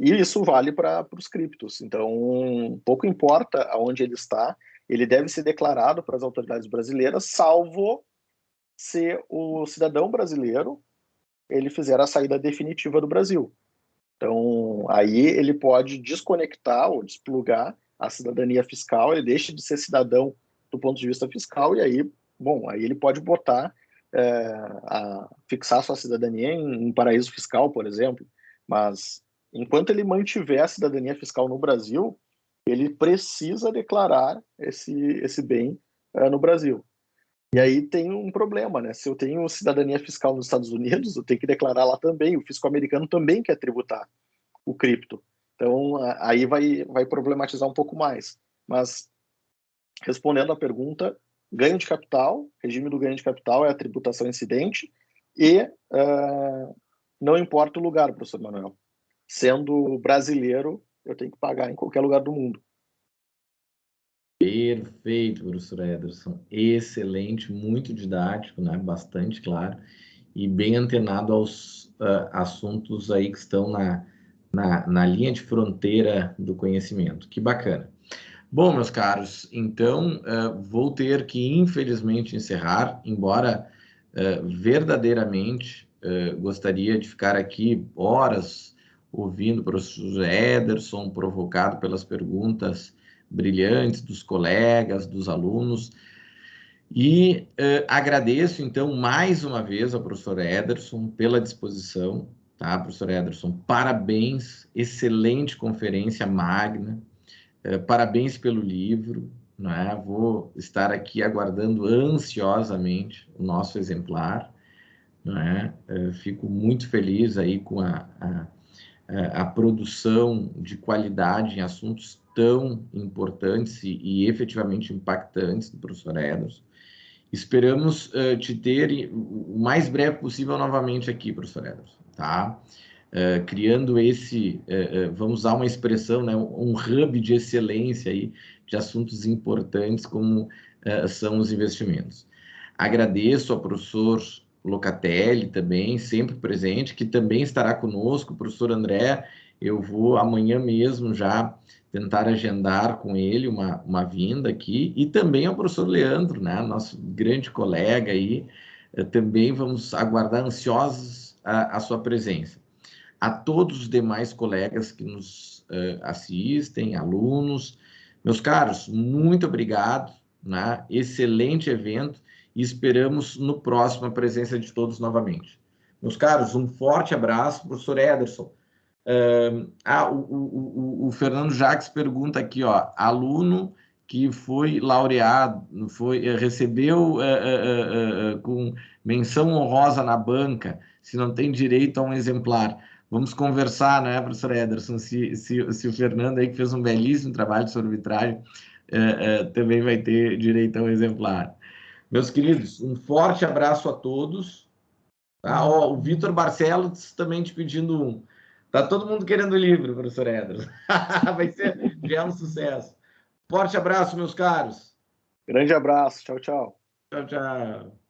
E isso vale para os criptos. Então, pouco importa aonde ele está, ele deve ser declarado para as autoridades brasileiras, salvo se o cidadão brasileiro ele fizer a saída definitiva do Brasil. Então, aí ele pode desconectar ou desplugar a cidadania fiscal, ele deixa de ser cidadão do ponto de vista fiscal, e aí, bom, aí ele pode botar, fixar sua cidadania em paraíso fiscal, por exemplo, mas enquanto ele mantiver a cidadania fiscal no Brasil, ele precisa declarar esse bem no Brasil. E aí tem um problema, né? Se eu tenho cidadania fiscal nos Estados Unidos, eu tenho que declarar lá também. O fisco americano também quer tributar o cripto. Então, aí vai problematizar um pouco mais. Mas, respondendo à pergunta, ganho de capital, regime do ganho de capital é a tributação incidente e não importa o lugar, professor Manuel. Sendo brasileiro, eu tenho que pagar em qualquer lugar do mundo. Perfeito, professor Ederson. Excelente, muito didático, né? Bastante claro e bem antenado aos assuntos aí que estão na linha de fronteira do conhecimento. Que bacana. Bom, meus caros, então vou ter que, infelizmente, encerrar, embora verdadeiramente gostaria de ficar aqui horas ouvindo o professor Ederson, provocado pelas perguntas brilhantes dos colegas, dos alunos. E agradeço, então, mais uma vez ao professor Ederson pela disposição, tá, professor Ederson? Parabéns, excelente conferência magna, parabéns pelo livro, né? Vou estar aqui aguardando ansiosamente o nosso exemplar, né? Fico muito feliz aí com a produção de qualidade em assuntos tão importantes e efetivamente impactantes do professor Ederson. Esperamos te ter o mais breve possível novamente aqui, professor Ederson, tá? Criando vamos usar uma expressão, né, um hub de excelência aí, de assuntos importantes como são os investimentos. Agradeço ao professor Locatelli também, sempre presente, que também estará conosco. Professor André, eu vou amanhã mesmo já tentar agendar com ele uma vinda aqui, e também ao professor Leandro, né, nosso grande colega aí, também vamos aguardar ansiosos a sua presença. A todos os demais colegas que nos assistem, alunos, meus caros, muito obrigado, né? Excelente evento, e esperamos no próximo a presença de todos novamente. Meus caros, um forte abraço. Professor Ederson, o Fernando Jacques pergunta aqui, ó, aluno que foi laureado, recebeu com menção honrosa na banca, se não tem direito a um exemplar. Vamos conversar, né, professor Ederson, se o Fernando aí, que fez um belíssimo trabalho sobre arbitragem, também vai ter direito a um exemplar. Meus queridos, um forte abraço a todos. Tá? Ó, o Vitor Barcelos também te pedindo um. Tá todo mundo querendo o livro, professor Ederson. Vai ser já um sucesso. Forte abraço, meus caros. Grande abraço. Tchau, tchau. Tchau, tchau.